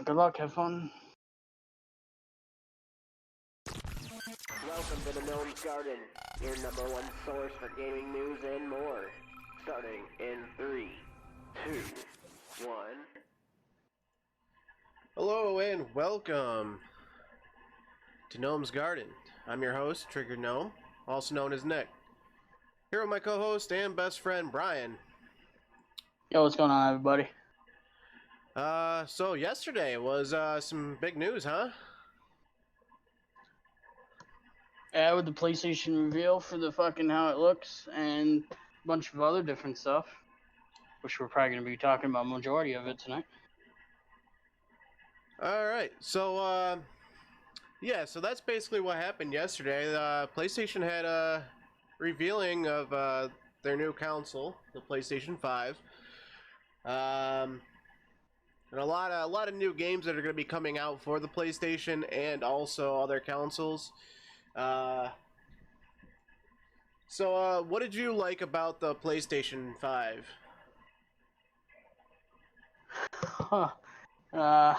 Good luck, have fun. Welcome to the Gnome's Garden, your number one source for gaming news and more. Starting in 3, 2, 1. Hello and welcome to Gnome's Garden. I'm your host, Trigger Gnome, also known as Nick. Here with my co-host and best friend, Brian. Yo, what's going on, everybody? So yesterday was some big news, huh? Yeah, with the PlayStation reveal for the fucking how it looks and a bunch of other different stuff, which we're probably going to be talking about majority of it tonight. Alright, so, yeah, so that's basically what happened yesterday. PlayStation had a revealing of their new console, the PlayStation 5. And a lot of new games that are going to be coming out for the PlayStation and also other consoles. So, what did you like about the PlayStation 5? Huh. I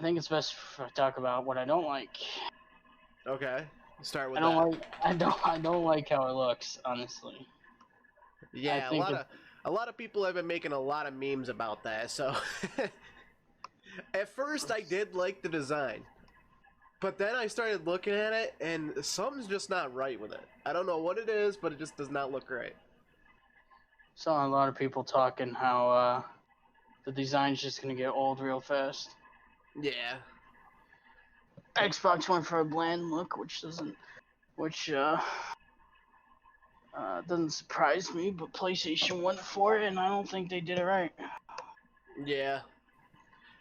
think it's best if I talk about what I don't like. Okay, start with I don't like how it looks, honestly. Yeah, a lot of people have been making a lot of memes about that. So, at first I did like the design, but then I started looking at it, and something's just not right with it. I don't know what it is, but it just does not look right. Saw a lot of people talking how the design's just going to get old real fast. Yeah. Xbox went for a bland look, which doesn't surprise me, but PlayStation went for it, and I don't think they did it right. Yeah.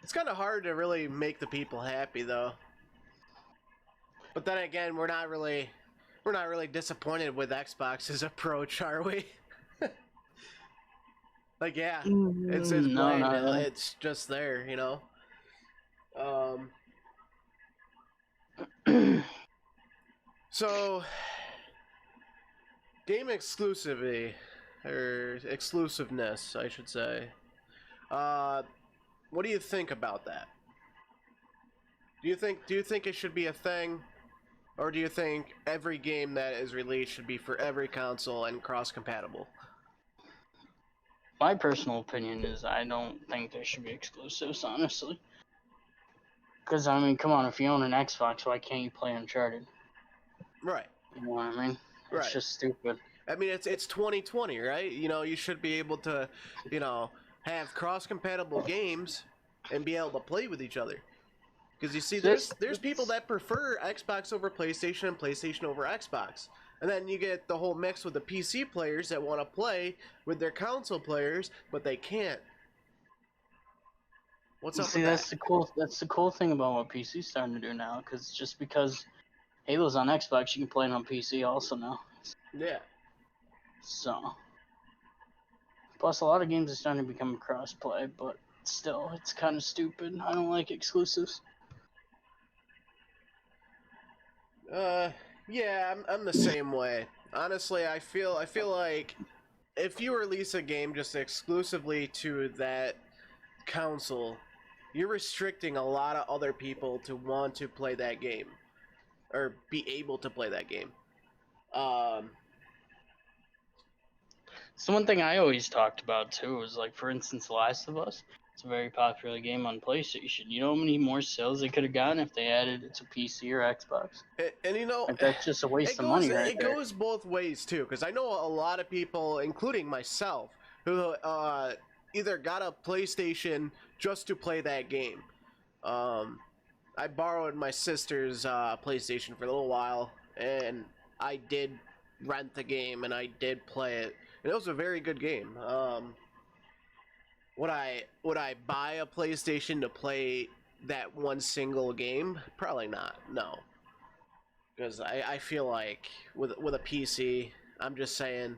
It's kind of hard to really make the people happy, though. But then again, we're not really disappointed with Xbox's approach, are we? Like, yeah, it's No, bland. not really. It's just there, you know. So, game exclusivity, or exclusiveness, I should say. What do you think about that? Do you think it should be a thing, or do you think every game that is released should be for every console and cross-compatible? My personal opinion is I don't think there should be exclusives, honestly. Because, I mean, come on, if you own an Xbox, why can't you play Uncharted? Right. You know what I mean? Right. It's just stupid. I mean, it's 2020, right? You know, you should be able to, you know, have cross-compatible games and be able to play with each other. Because you see, there's people that prefer Xbox over PlayStation and PlayStation over Xbox. And then you get the whole mix with the PC players that want to play with their console players, but they can't. What's up with that? That's the cool thing about what PC's starting to do now, because just because Halo's on Xbox, you can play it on PC also now. Yeah. So, plus a lot of games are starting to become cross-play, but still, it's kind of stupid. I don't like exclusives. Yeah, I'm the same way. Honestly, I feel like if you release a game just exclusively to that console, you're restricting a lot of other people to want to play that game or be able to play that game. So one thing I always talked about too is, like, for instance, Last of Us. It's a very popular game on PlayStation. You know how many more sales they could have gotten if they added it to PC or Xbox? And you know, Like, that's just a waste of money right it there. goes both ways too, because I know a lot of people, including myself, who either got a PlayStation just to play that game. I borrowed my sister's PlayStation for a little while, and I did rent the game and I did play it. And it was a very good game. Would I buy a PlayStation to play that one single game? Probably not. No, because I feel like with a PC, I'm just saying,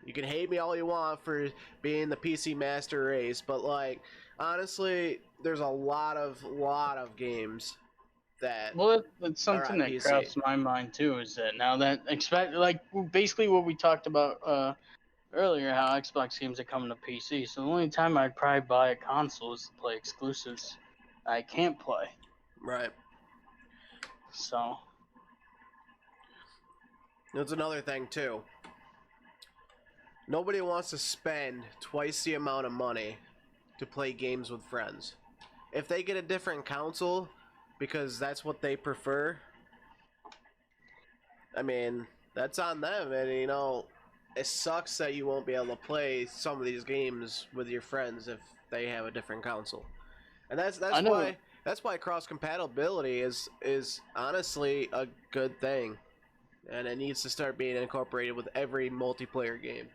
you can hate me all you want for being the PC master race, but like honestly, there's a lot of games that That's something that PC. crosses my mind too. Is that now that basically what we talked about earlier how Xbox games are coming to PC. So the only time I'd probably buy a console is to play exclusives I can't play. Right. So That's another thing too. Nobody wants to spend twice the amount of money to play games with friends. If they get a different console because that's what they prefer, I mean, that's on them. And you know, it sucks that you won't be able to play some of these games with your friends if they have a different console. And that's I know. that's why cross compatibility is honestly a good thing, and it needs to start being incorporated with every multiplayer game.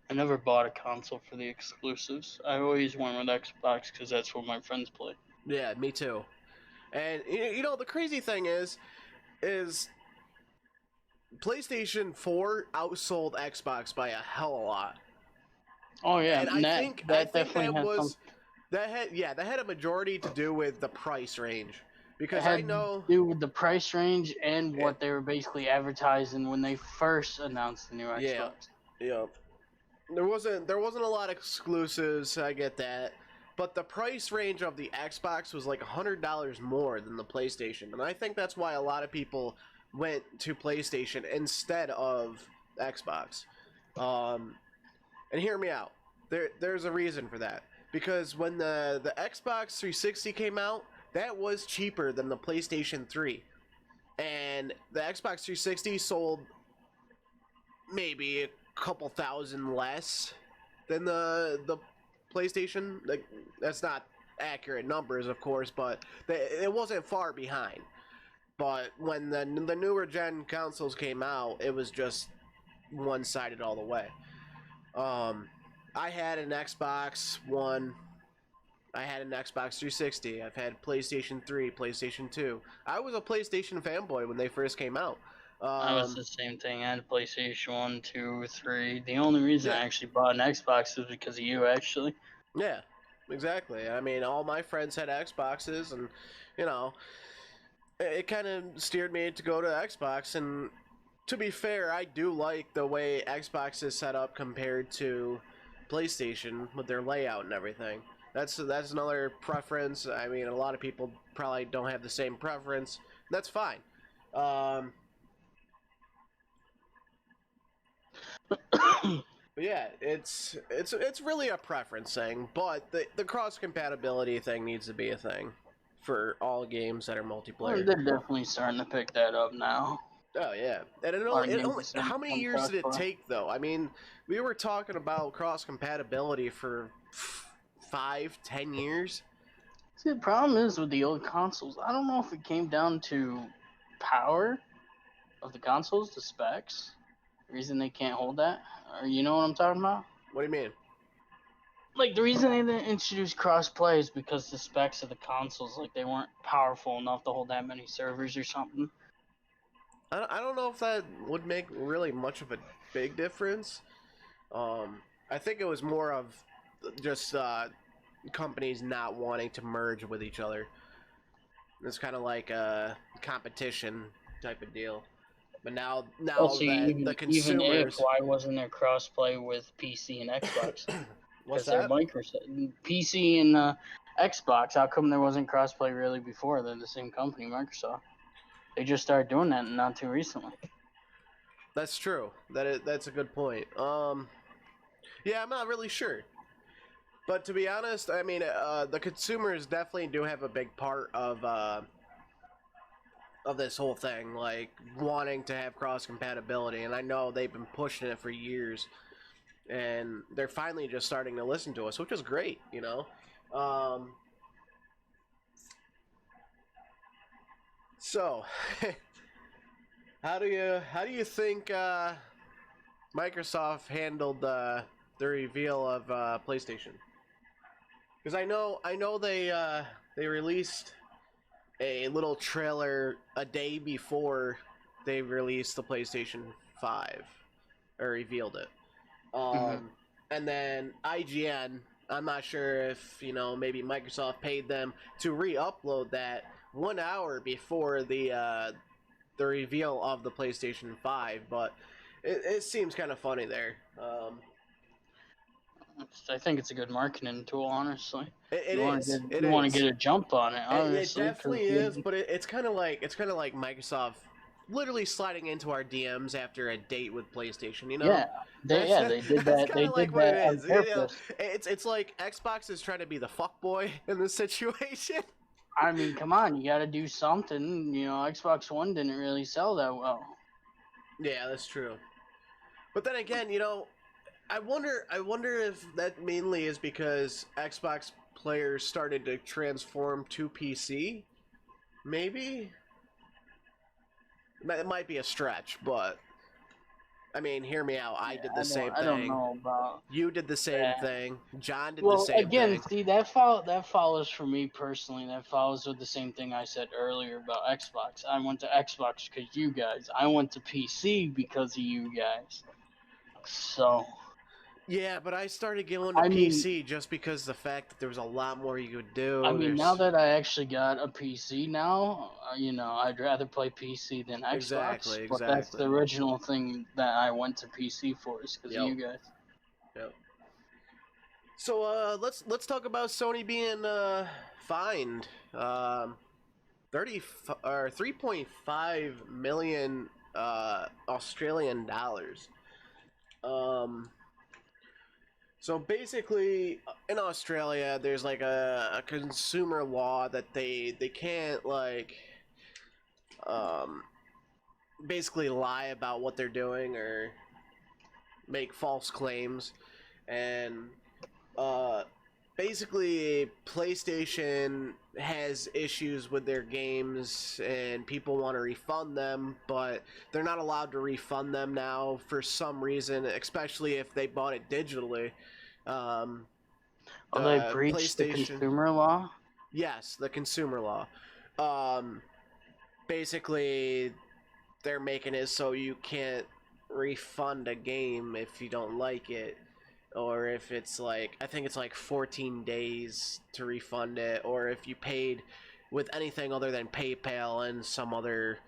I never bought a console for the exclusives. I always went with Xbox because that's what my friends play. Yeah, me too. And you know the crazy thing is PlayStation 4 outsold Xbox by a hell of a lot. Oh yeah, And and that definitely that had some. was that had a majority to do with the price range, It because I had to know do with the price range and it, what they were basically advertising when they first announced the new yeah, Xbox. yeah, there wasn't a lot of exclusives. I get that, but the price range of the Xbox was like $100 more than the PlayStation, and I think that's why a lot of people went to PlayStation instead of Xbox. Um, and hear me out. There's a reason for that, because when the Xbox 360 came out, that was cheaper than the PlayStation 3, and the Xbox 360 sold maybe a couple thousand less than the PlayStation. Like, that's not accurate numbers, of course, but it wasn't far behind. But when the newer gen consoles came out, it was just one sided all the way. Um, I had an Xbox One. I had an Xbox 360. I've had PlayStation 3, PlayStation 2. I was a PlayStation fanboy when they first came out. I was Um, the same thing. I had a PlayStation 1, 2, 3. The only reason I yeah, actually bought an Xbox was because of you, actually. yeah, exactly. I mean, all my friends had Xboxes, and you know, it kind of steered me to go to Xbox. And to be fair, I do like the way Xbox is set up compared to PlayStation with their layout and everything. That's another preference. I mean, a lot of people probably don't have the same preference. That's fine. Um, but yeah, it's really a preference thing. But the cross compatibility thing needs to be a thing for all games that are Well, multiplayer. they're definitely starting to pick that up now. Oh yeah, and A lot of games are starting how to many become years did it crossplay. take though? I mean, we were talking about cross compatibility for 5, 10 years. See, the problem is with the old consoles, I don't know if it came down to power of the consoles, the specs, the reason they can't hold that, or you know what I'm talking about? What do you mean? Like, the reason they didn't introduce crossplay is because the specs of the consoles, like, they weren't powerful enough to hold that many servers or something. I don't know if that would make really much of a big difference. I think it was more of just companies not wanting to merge with each other. It's kind of like a competition type of deal. But Well, now see, that the even if, consumers, why wasn't there crossplay with PC and Xbox? what's Because they're that? Microsoft. PC and Xbox, how come there wasn't crossplay really before? They're the same company, Microsoft. They just started doing that not too recently. That's true. That's a good point. Yeah, I'm not really sure. But to be honest, I mean, the consumers definitely do have a big part of this whole thing, like wanting to have cross compatibility. And I know they've been pushing it for years, and they're finally just starting to listen to us, which is great. You know. Um, so, how do you think Microsoft handled the reveal of PlayStation? Because I know they released a little trailer a day before they released the PlayStation 5 or revealed it. Hmm. And then IGN, I'm not sure if maybe Microsoft paid them to re-upload that 1 hour before the reveal of the PlayStation 5, but it seems kind of funny there. I think it's a good marketing tool, honestly. It You want to is. get It you want to is. get a jump on it, It honestly, because definitely is, but it's kind of like Microsoft literally sliding into our DMs after a date with PlayStation. You know, yeah, they did that's that. kind They of did like what it that on is. You know, purpose. it's like Xbox is trying to be the fuck boy in this situation. I mean, come on, you got to do something. You know, Xbox One didn't really sell that well. Yeah, that's true. But then again, you know, I wonder if that mainly is because Xbox players started to transform to PC. Maybe it might be a stretch, but I mean, hear me out. I Yeah, did the same I don't thing. know about You did the same that. thing. John did the Well, same again, thing. see that follows for me personally. That follows with the same thing I said earlier about Xbox. I went to Xbox because you guys. I went to PC because of you guys. So Yeah, but I started going to I mean, PC just because the fact that there was a lot more you could do. now There's that I actually got a PC now, I'd rather play PC than Xbox. exactly, But that's the exactly. original thing that I went to PC for, is because of Yep, you guys. yep. So let's talk about Sony being fined 30 or 3.5 million Australian dollars. Um, so basically, in Australia, there's like a consumer law that they can't like um, basically lie about what they're doing or make false claims, and uh, basically PlayStation has issues with their games and people want to refund them, but they're not allowed to refund them now for some reason, especially if they bought it digitally. Um, Oh, they the breached the PlayStation, consumer law. yes, the consumer law. Um, basically, they're making it so you can't refund a game if you don't like it, or if it's like, I think it's like 14 days to refund it, or if you paid with anything other than PayPal and some other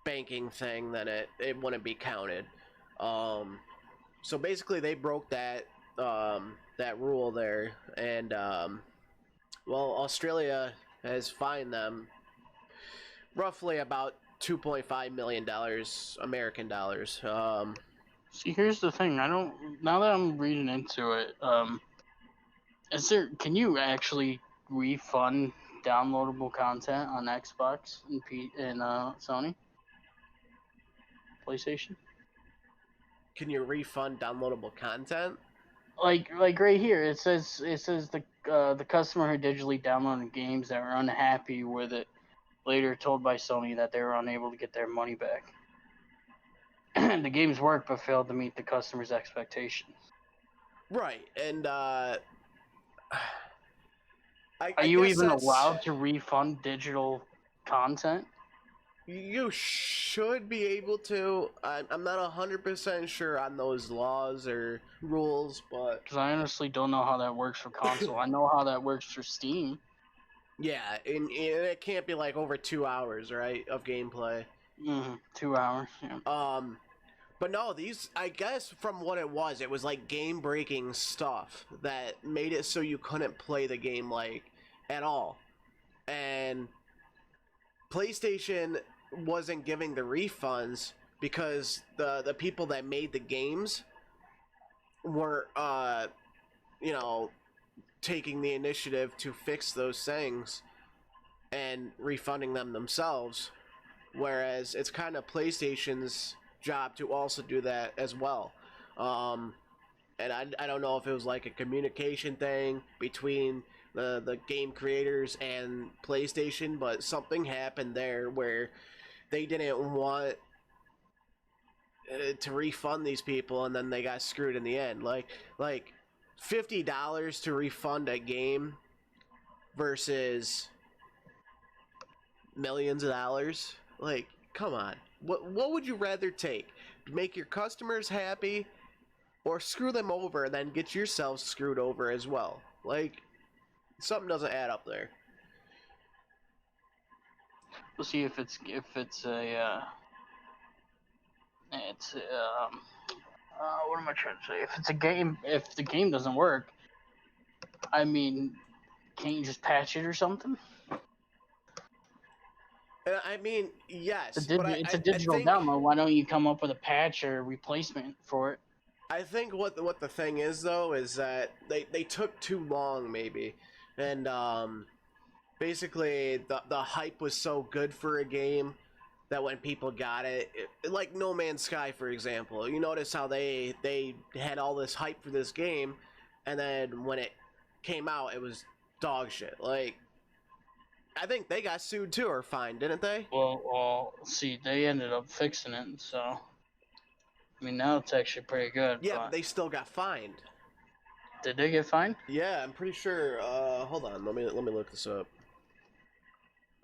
banking thing, then it wouldn't be counted. So basically they broke that rule there, and well, Australia has fined them roughly about $2.5 million American dollars. See, here's the thing. I don't. Now that I'm reading into it, is there? Can you actually refund downloadable content on Xbox and Sony, PlayStation? Can you refund downloadable content? Like right here, it says the customer who digitally downloaded games that were unhappy with it later told by Sony that they were unable to get their money back. The games worked but failed to meet the customer's expectations. Right, and Are I you guess even that's, allowed to refund digital content? you should be able to. I'm not 100% sure on those laws or rules, but Because I honestly don't know how that works for console. I know how that works for Steam. yeah, and it can't be like over 2 hours, right, of gameplay. 2 hours. Yeah. But no, these, I guess from what it was like game breaking stuff that made it so you couldn't play the game like at all. And PlayStation wasn't giving the refunds because the people that made the games were you know, taking the initiative to fix those things and refunding them themselves, whereas it's kind of PlayStation's job to also do that as well. And I don't know if it was like a communication thing between the game creators and PlayStation, but something happened there where they didn't want to refund these people, and then they got screwed in the end. Like $50 to refund a game versus millions of dollars. Like, come on. What would you rather take? Make your customers happy, or screw them over and then get yourself screwed over as well? Like, something doesn't add up there. We'll see if it's It's what am I trying to say? If it's a game, if the game doesn't work, I mean, can't you just patch it or something? I mean, yes, It's but a I digital think download. Why don't you come up with a patch or replacement for it? what the thing is though is that they took too long maybe, and basically the hype was so good for a game that when people got like No Man's Sky for example, you notice how they had all this hype for this game, and then when it came out, it was dog shit. Like I think they got sued too or fined, didn't they? Well, see, they ended up fixing it, so I mean now it's actually pretty good. Yeah, but But they still got fined. did they get fined? Yeah, I'm pretty sure. Hold on, let me look this up.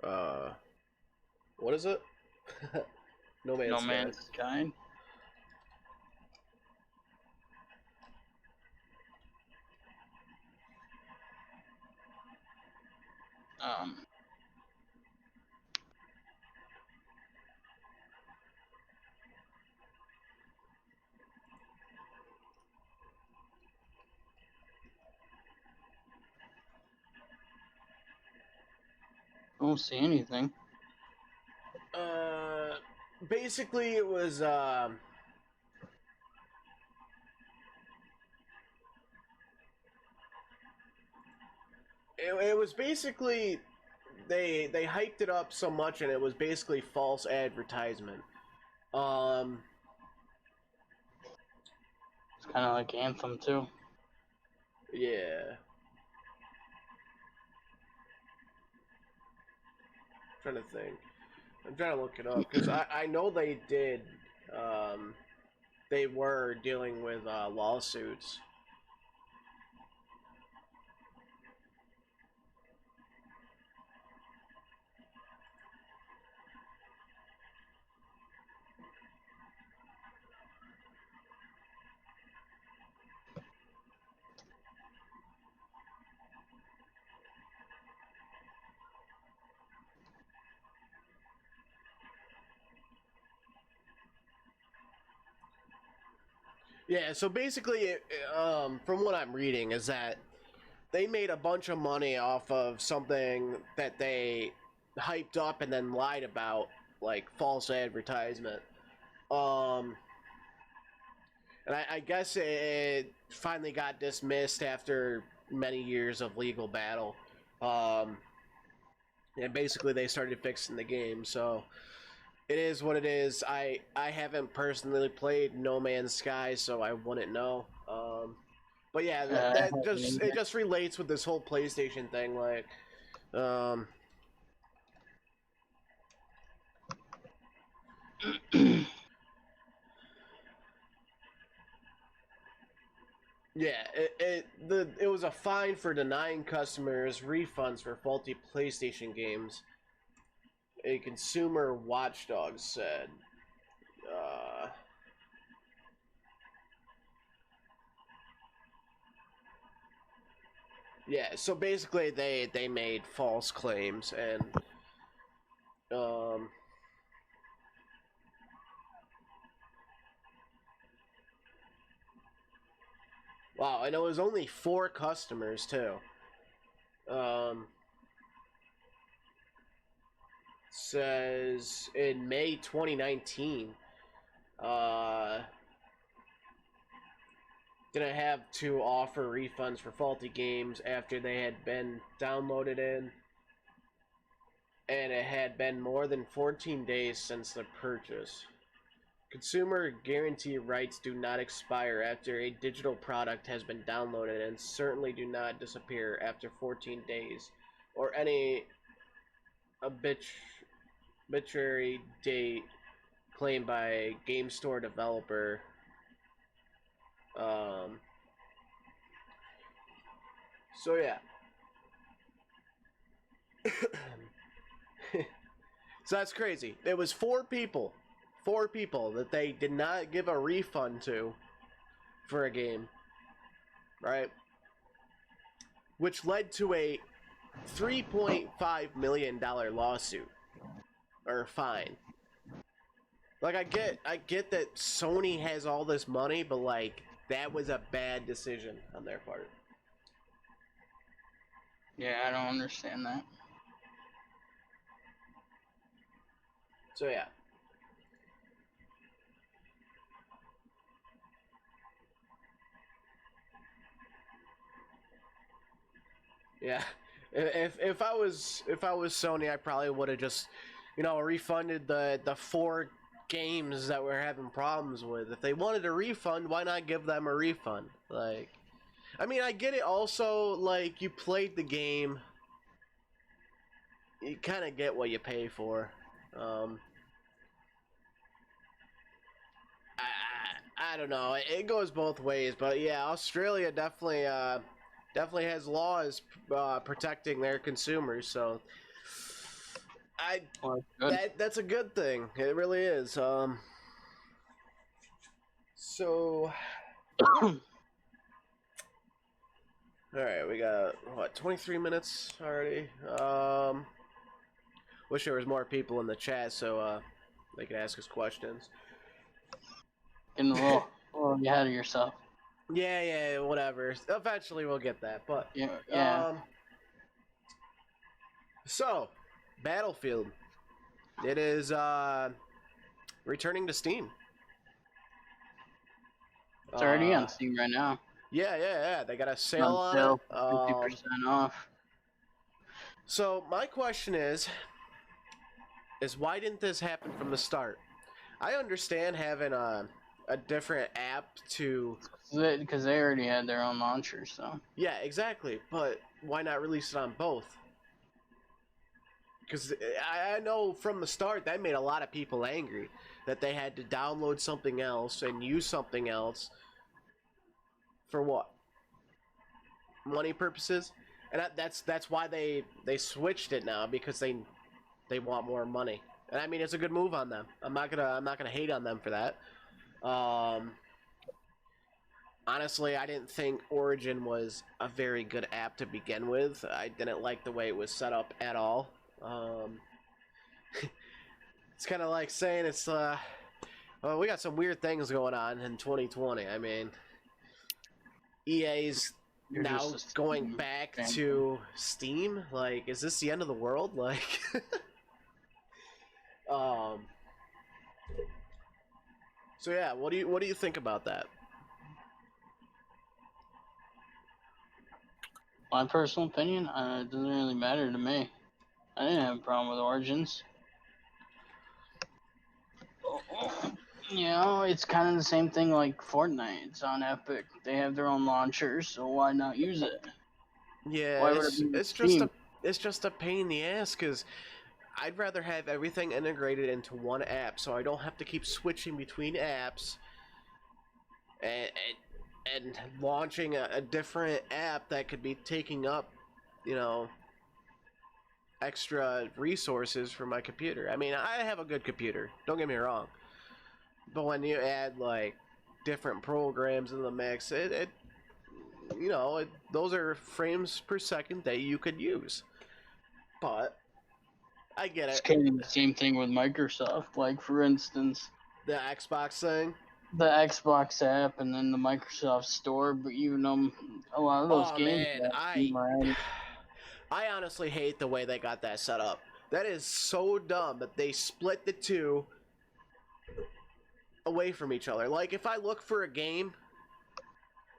Uh, what is it? No Man's No Sky. Man's Sky. Um, I don't see anything. Uh, basically, it was it was basically they hyped it up so much, and it was basically false advertisement. Um, It's kind of like Anthem too. yeah. I'm trying to think. I'm trying to look it up because I know they did. They were dealing with lawsuits. Yeah, so basically, from what I'm reading, is that they made a bunch of money off of something that they hyped up and then lied about, like false advertisement. Um, and I guess it finally got dismissed after many years of legal battle. Um, and basically, they started fixing the game, so it is what it is. I haven't personally played No Man's Sky, so I wouldn't know. But yeah, that just it just relates with this whole PlayStation thing. Like, um, yeah, it was a fine for denying customers refunds for faulty PlayStation games. A consumer watchdog said. Uh, yeah, so basically they made false claims and um wow, and it was only 4 customers too. Um says in May 2019 uh gonna have to offer refunds for faulty games after they had been downloaded in and it had been more than 14 days since the purchase. Consumer guarantee rights do not expire after a digital product has been downloaded and certainly do not disappear after 14 days or any arbitrary date claimed by a game store developer. Um, so yeah. So that's crazy. It was 4 people that they did not give a refund to for a game, right? Which led to a $3.5 million lawsuit or fine. Like I get that Sony has all this money, but like that was a bad decision on their part. Yeah, I don't understand that. So yeah. Yeah. If I was Sony, I probably would have just, refunded the 4 games that we're having problems with. If they wanted a refund, why not give them a refund? Like, I mean, I get it. Also, like, you played the game, you kind of get what you pay for. I don't know. It goes both ways, but yeah, Australia definitely has laws protecting their consumers. So I Well, good. that's a good thing. It really is. So all right, we got what 23 minutes already. Wish there was more people in the chat so they could ask us questions. Getting a little ahead of yourself. Yeah, whatever. Eventually we'll get that, but Yeah. So, Battlefield. It is returning to Steam. It's already on Steam right now. Yeah. They got a sale on sale, it. 50% off. So my question is why didn't this happen from the start? I understand having a different app to. Because they already had their own launcher, so. Yeah, exactly. But why not release it on both? Because I know from the start that made a lot of people angry that they had to download something else and use something else for what? Money purposes? And that's why they switched it now, because they want more money. And I mean, it's a good move on them. I'm not gonna hate on them for that. Honestly, I didn't think Origin was a very good app to begin with. I didn't like the way it was set up at all. It's kind of like saying it's well, we got some weird things going on in 2020. I mean, EA's You're now just going back fan. to Steam. Like, is this the end of the world? Like, so yeah, what do you think about that? My personal opinion, it doesn't really matter to me. I didn't have a problem with Origins. It's kind of the same thing like Fortnite. It's on Epic. They have their own launcher, so why not use it? Yeah, Why would it be it's Steam? just a pain in the ass, because I'd rather have everything integrated into one app, so I don't have to keep switching between apps and launching a different app that could be taking up, extra resources for my computer. I mean, I have a good computer, don't get me wrong, but when you add like different programs in the mix, those are frames per second that you could use. But I get It's it. kind of the same thing with Microsoft. Like, for instance, The Xbox thing. the Xbox app and then the Microsoft Store, but even though a lot of those Oh games man, have Steam already. I honestly hate the way they got that set up. That is so dumb that they split the two away from each other. Like, if I look for a game,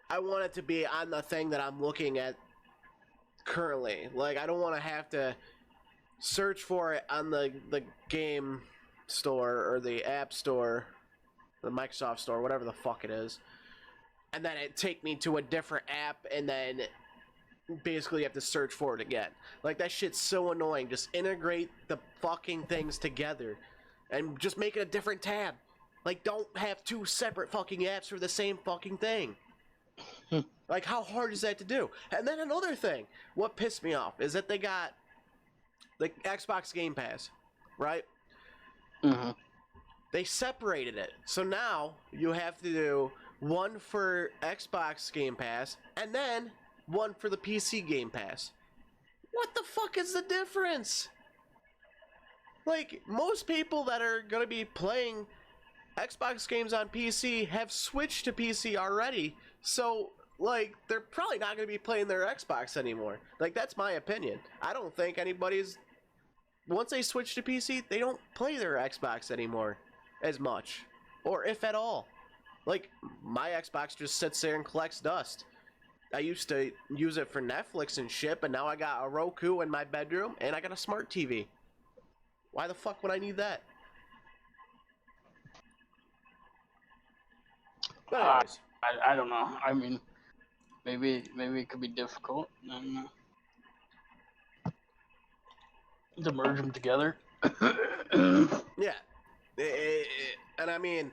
I want it to be on the thing that I'm looking at currently. Like, I don't want to have to search for it on the game store or the app store, the Microsoft store, whatever the fuck it is, and then it take me to a different app, and then basically you have to search for it again. Like, that shit's so annoying. Just integrate the fucking things together and just make it a different tab. Like, don't have 2 separate fucking apps for the same fucking thing. Like, how hard is that to do? And then another thing, what pissed me off is that they got the Xbox Game Pass, right? Mm-hmm. They separated it. So now you have to do one for Xbox Game Pass and then one for the PC Game Pass. What the fuck is the difference? Like, most people that are going to be playing Xbox games on PC have switched to PC already, so like they're probably not going to be playing their Xbox anymore. Like that's my opinion. I don't think anybody's once they switch to PC, they don't play their Xbox anymore as much, or if at all. Like my Xbox just sits there and collects dust. I used to use it for Netflix and shit, but now I got a Roku in my bedroom and I got a smart TV. Why the fuck would I need that? But anyways, I don't know. I mean, maybe it could be difficult and to merge them together. yeah. And I mean,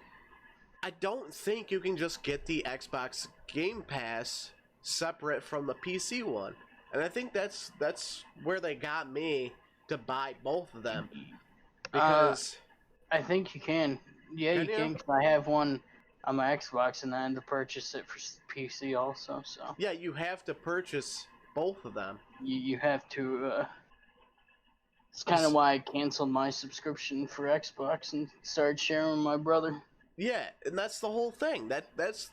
I don't think you can just get the Xbox Game Pass separate from the PC one. And I think that's where they got me to buy both of them. Because I think you can. Yeah, you can. 'Cause I have one on my Xbox, and I had to purchase it for PC also. So yeah, you have to purchase both of them. you have to. It's kind of why I canceled my subscription for Xbox and started sharing with my brother. Yeah, and that's the whole thing. That's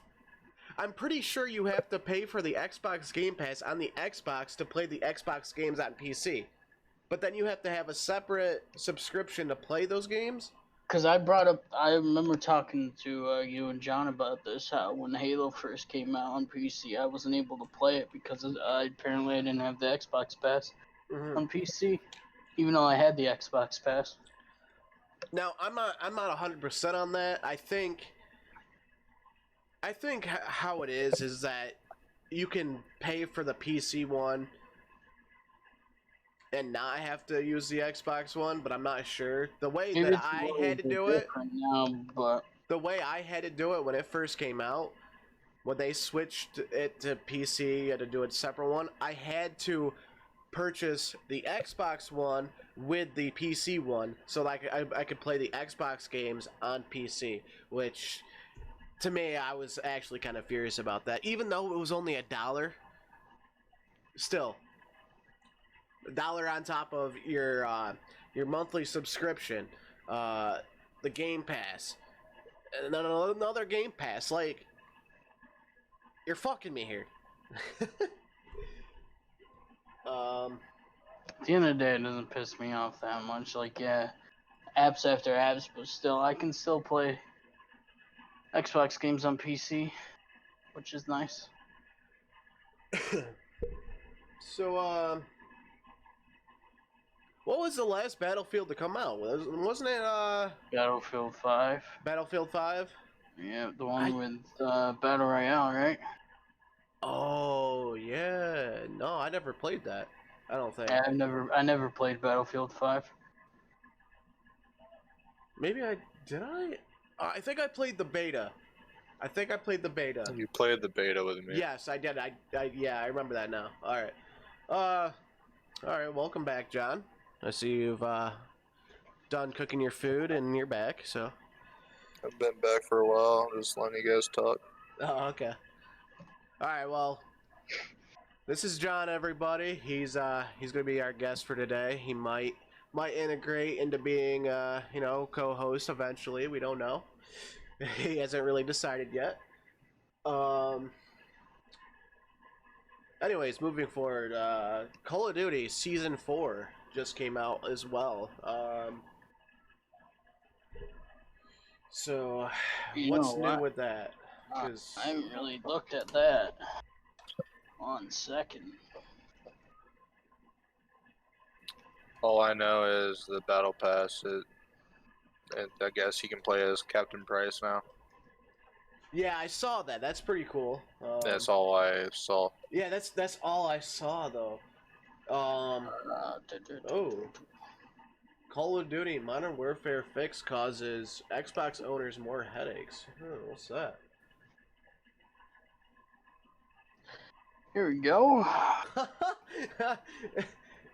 I'm pretty sure you have to pay for the Xbox Game Pass on the Xbox to play the Xbox games on PC. But then you have to have a separate subscription to play those games? Because I remember talking to you and John about this, how when Halo first came out on PC, I wasn't able to play it because apparently I didn't have the Xbox Pass on PC, even though I had the Xbox Pass. Now, I'm not 100% on that. I think how it is that you can pay for the PC one and not have to use the Xbox one, but I'm not sure. The way that I had to do it now, but the way I had to do it when it first came out, when they switched it to PC and to do a separate one, I had to purchase the Xbox one with the PC one so that I could play the Xbox games on PC, which to me, I was actually kind of furious about that. Even though it was only $1, still, $1 on top of your monthly subscription, the Game Pass, and then another Game Pass. Like, you're fucking me here. At the end of the day, it doesn't piss me off that much. Like, yeah, apps after apps, but still, I can still play Xbox games on PC, which is nice. So, what was the last Battlefield to come out? Wasn't it, Battlefield 5. Battlefield 5? Yeah, the one with Battle Royale, right? Oh, yeah. No, I never played that. I don't think. I never played Battlefield 5. Maybe I did. I think I played the beta. You played the beta with me. Yes, I did. Yeah, I remember that now. All right. All right. Welcome back, John. I see you've done cooking your food and you're back. So. I've been back for a while. Just letting you guys talk. Oh, okay. All right. Well, this is John, everybody. He's gonna be our guest for today. He might integrate into being co-host eventually. We don't know. He hasn't really decided yet. Anyways, moving forward, Call of Duty Season 4 just came out as well. So, what's new with that? I haven't really looked at that. 1 second. All I know is the Battle Pass. And I guess you can play as Captain Price now. Yeah, I saw that. That's pretty cool. That's all I saw. Yeah, that's all I saw though. Call of Duty Modern Warfare fix causes Xbox owners more headaches. What's that? Here we go.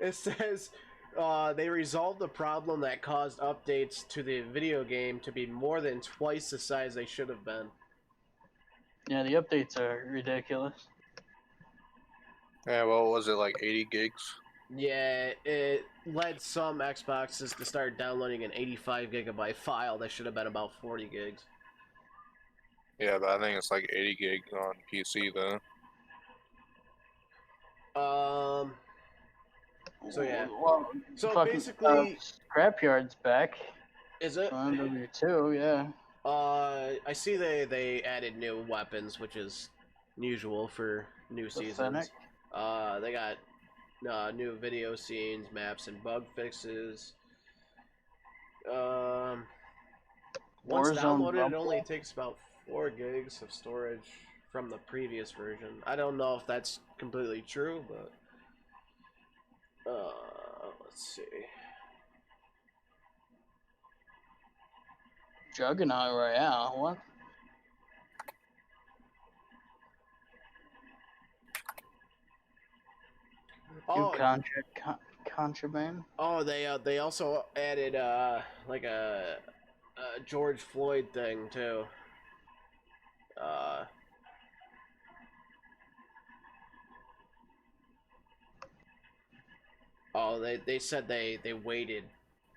It says they resolved the problem that caused updates to the video game to be more than twice the size they should have been. Yeah, the updates are ridiculous. Yeah, well, was it like 80 gigs? Yeah, it led some Xboxes to start downloading an 85 gigabyte file that should have been about 40 gigs. Yeah, but I think it's like 80 gig on PC though. Um. So yeah. Well, So fucking basically, Scrapyard's back. is it? On W2, yeah. I see they added new weapons, which is unusual for new seasons. Pathetic. They got new video scenes, maps, and bug fixes. Once Warzone downloaded, it Rumble. only takes about 4 gigs of storage from the previous version. I don't know if that's completely true, but let's see. Juggernaut Royale. What? Oh, Contraband. oh, they also added like a George Floyd thing too. Uh, oh, they said they waited.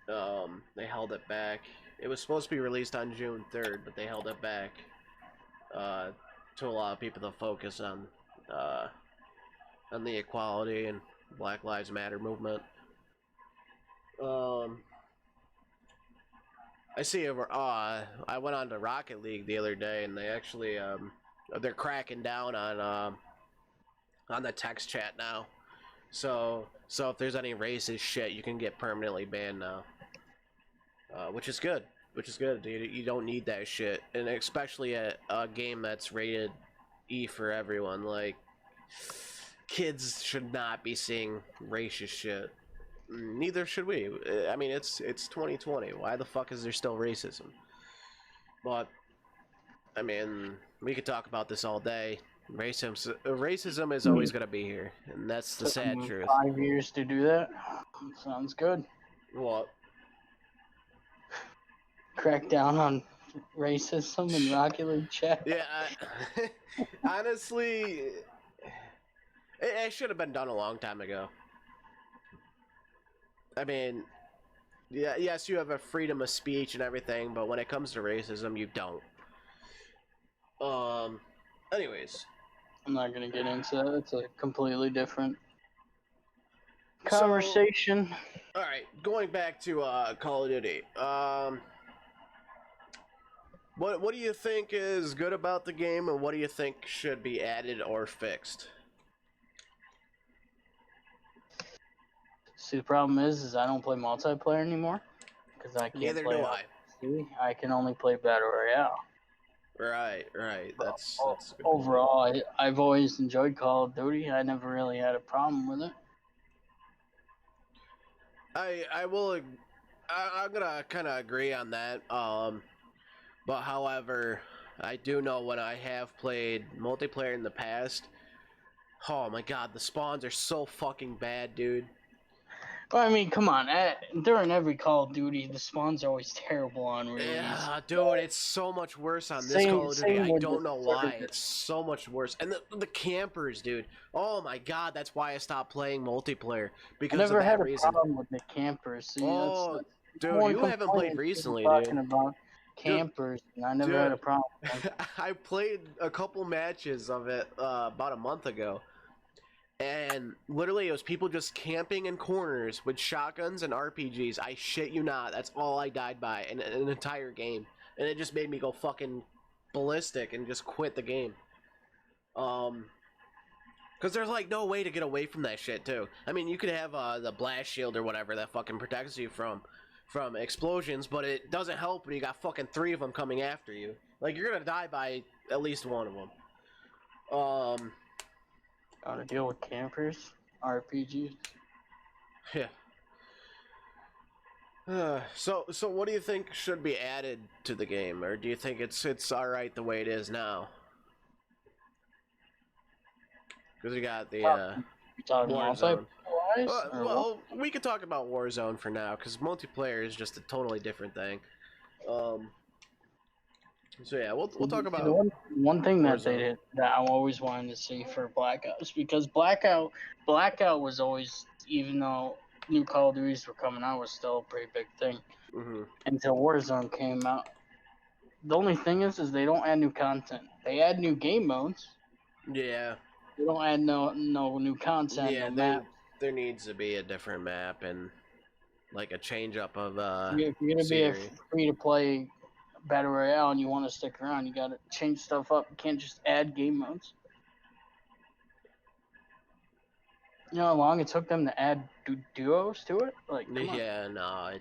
They held it back. It was supposed to be released on June 3rd, but they held it back. To allow people to focus on the equality and Black Lives Matter movement. I see over. I went on to Rocket League the other day, and they actually they're cracking down on the text chat now. So if there's any racist shit, you can get permanently banned now, which is good. Which is good, dude. You don't need that shit, and especially a game that's rated E for everyone. Like, kids should not be seeing racist shit. Neither should we. I mean, it's 2020. Why the fuck is there still racism? But I mean, we could talk about this all day. Racism is always gonna be here, and that's the sad truth. 5 years to do that. Sounds good. What? Crack down on racism in Rocket League chat. Yeah, honestly, it should have been done a long time ago. I mean, yeah, yes, you have a freedom of speech and everything, but when it comes to racism, you don't. Anyways, I'm not gonna get into that. It's a completely different conversation. So, all right, going back to Call of Duty. What do you think is good about the game, and what do you think should be added or fixed? See, the problem is I don't play multiplayer anymore because I can't Neither play. do I. PC. I can only play Battle Royale. Right. That's Overall, I've always enjoyed Call of Duty. I never really had a problem with it. I will. I'm gonna kind of agree on that. But however, I do know when I have played multiplayer in the past. Oh my god, the spawns are so fucking bad, dude. Well, I mean, come on. During every Call of Duty, the spawns are always terrible on release. Yeah, dude, it's so much worse on this Call of Duty. I don't know why. It's so much worse. And the campers, dude. Oh my god, that's why I stopped playing multiplayer. Because I never of that had a reason. problem with the campers. See, oh, that's dude, you haven't played recently, talking dude. about campers, and I never had a problem. I played a couple matches of it about a month ago. And literally, it was people just camping in corners with shotguns and RPGs. I shit you not. That's all I died by in an entire game. And it just made me go fucking ballistic and just quit the game. Because there's like no way to get away from that shit, too. I mean, you could have the blast shield or whatever that fucking protects you from explosions, but it doesn't help when you got fucking 3 of them coming after you. Like, you're gonna die by at least one of them. Gotta deal with campers, RPGs. Yeah. So what do you think should be added to the game, or do you think it's all right the way it is now? Because we got the Warzone. Well, we could talk about Warzone for now, because multiplayer is just a totally different thing. So yeah, we'll talk about one thing that they did that I always wanted to see for Black Ops, because Blackout was always even though new Call of Duties were coming out, was still a pretty big thing Mm-hmm. until Warzone came out. The only thing is they don't add new content. They add new game modes. Yeah. They don't add no new content, Yeah, no map. there needs to be a different map and like a change up of If you're gonna be a scenery. free to play battle royale and you want to stick around, you gotta change stuff up. You can't just add game modes. You know how long it took them to add duos to it? Like, come on. Yeah, no,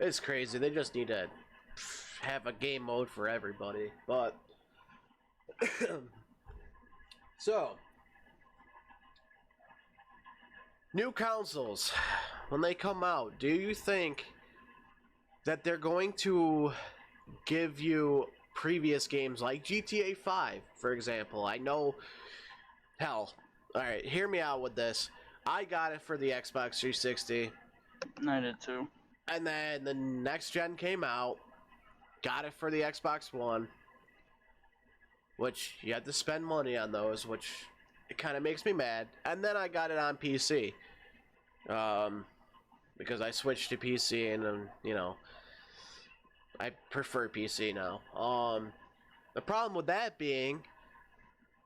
it's crazy. They just need to have a game mode for everybody. But so new consoles, when they come out, do you think that they're going to give you previous games like GTA 5, for example? I know, hell, alright, hear me out with this. I got it for the Xbox 360, I did too. and then the next gen came out, got it for the Xbox One, which you had to spend money on those, which it kind of makes me mad. And then I got it on PC, because I switched to PC, and you know, I prefer PC now. The problem with that being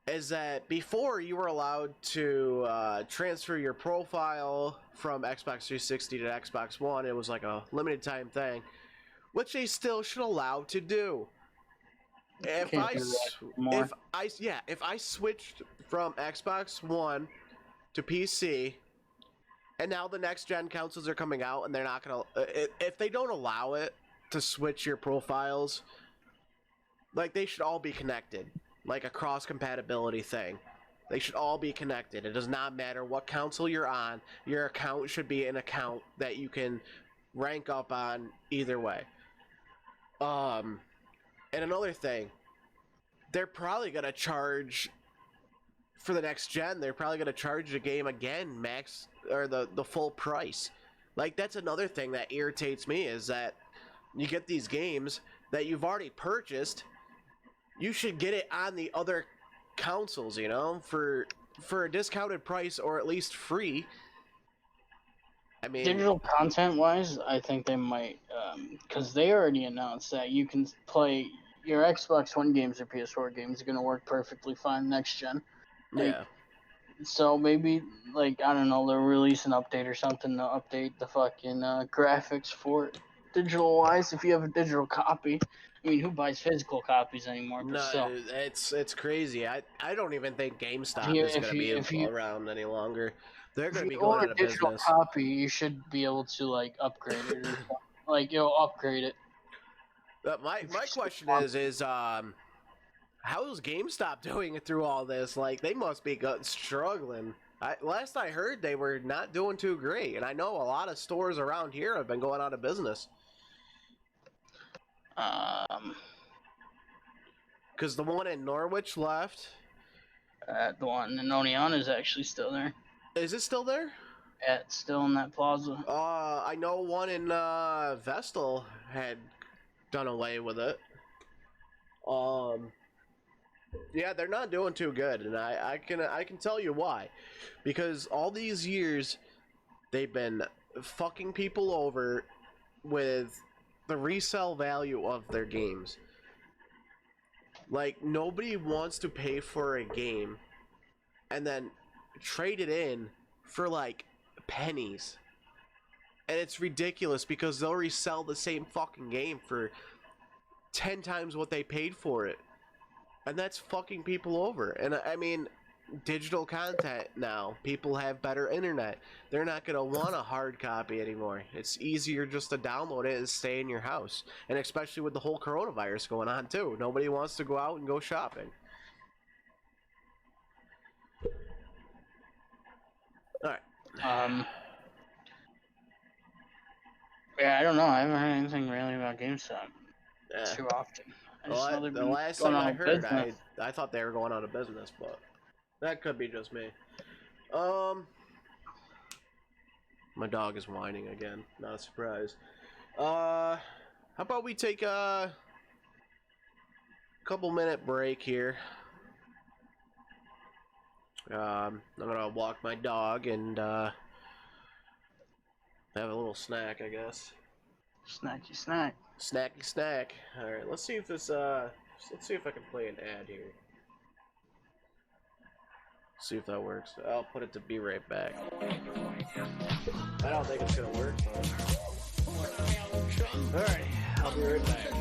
is that before you were allowed to transfer your profile from Xbox 360 to Xbox One. It was like a limited time thing, which they still should allow to do. If Can't I do that s- anymore. if I switched from Xbox One to PC, and now the next gen consoles are coming out, and they're not gonna if they don't allow it to switch your profiles, like they should all be connected, like a cross compatibility thing. They should all be connected. It does not matter what console you're on. Your account should be an account that you can rank up on either way. And another thing, they're probably gonna charge for the next gen. They're probably gonna charge the game again, max or the full price. Like that's another thing that irritates me is that you get these games that you've already purchased. You should get it on the other consoles, you know, for a discounted price or at least free. I mean, Digital content wise, I think they might, because they already announced that you can play your Xbox One games or PS4 games are going to work perfectly fine next gen. Like, yeah. so maybe, like, I don't know, they'll release an update or something to update the fucking graphics for it. Digital wise, if you have a digital copy. I mean, who buys physical copies anymore? But No, still, it's crazy. I don't even think if GameStop you is if gonna you be if you around any longer. They're if gonna you be own going a out of digital business. copy, you should be able to like upgrade it or something. Like you'll upgrade it. But my If my you still question want is how is GameStop doing it through all this? Like they must be struggling. Last I heard, they were not doing too great, and I know a lot of stores around here have been going out of business. Because the one in Norwich left. the one in Onion is actually still there. Is it still there? Yeah, it's still in that plaza. I know one in Vestal had done away with it. Yeah, they're not doing too good, and I can tell you why. Because all these years they've been fucking people over with the resale value of their games. Like nobody wants to pay for a game and then trade it in for like pennies. And it's ridiculous because they'll resell the same fucking game for 10 times what they paid for it. And that's fucking people over. And I mean, digital content now, people have better internet. They're not going to want a hard copy anymore. It's easier just to download it and stay in your house. And especially with the whole coronavirus going on too. Nobody wants to go out and go shopping. Alright. Yeah, I don't know. I haven't heard anything really about GameStop Yeah. too often. I just know they've The been last going thing out I of heard, business. I thought they were going out of business, but that could be just me. My dog is whining again. Not a surprise. How about we take a couple minute break here? I'm gonna walk my dog and Have a little snack, I guess. Snacky snack. Snacky snack. All right, let's see if this. Let's see if I can play an ad here. See if that works. I'll put it to be right back. I don't think it's gonna work. But... All right, I'll be right back.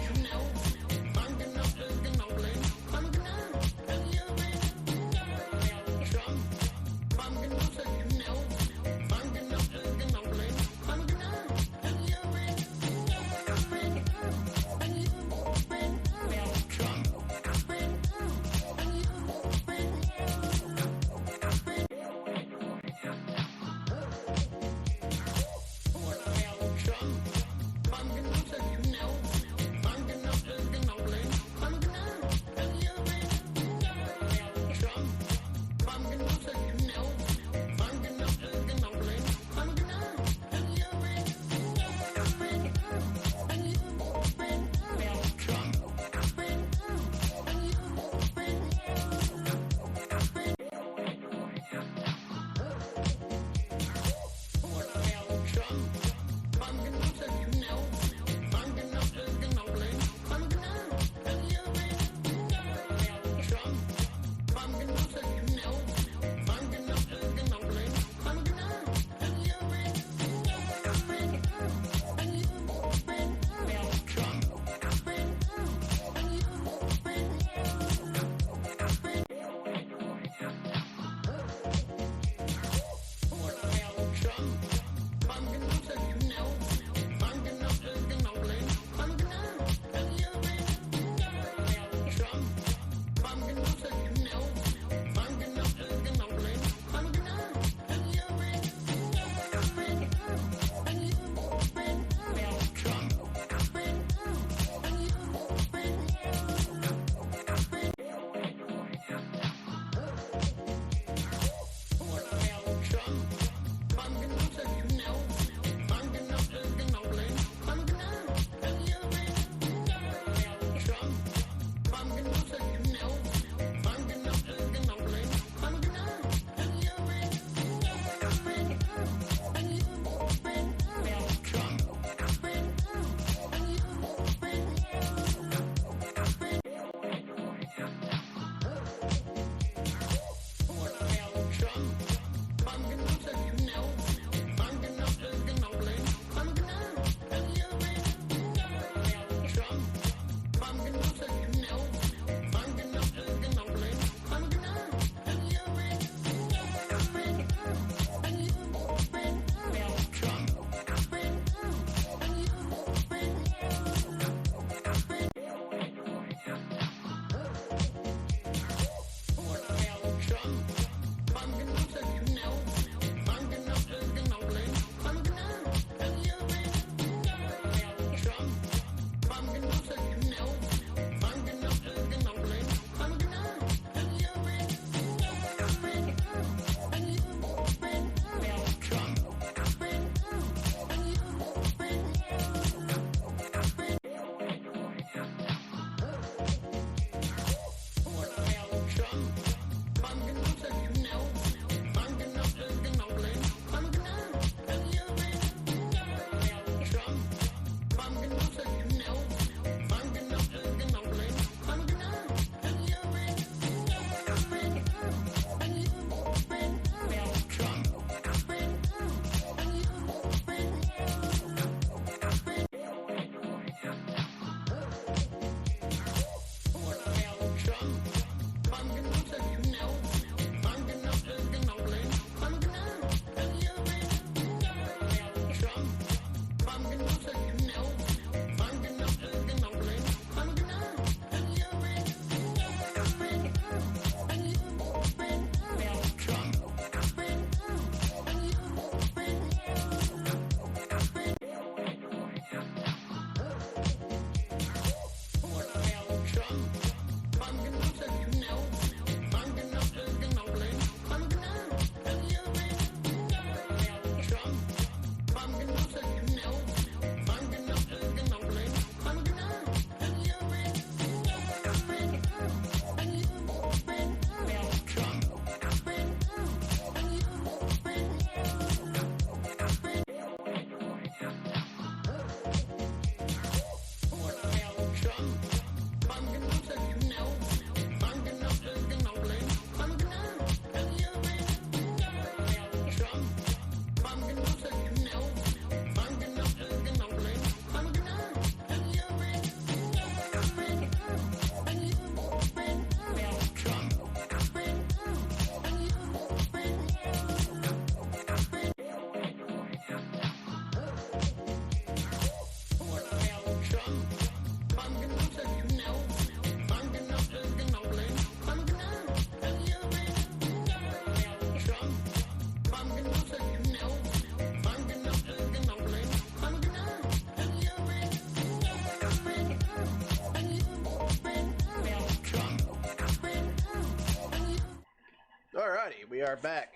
we are back.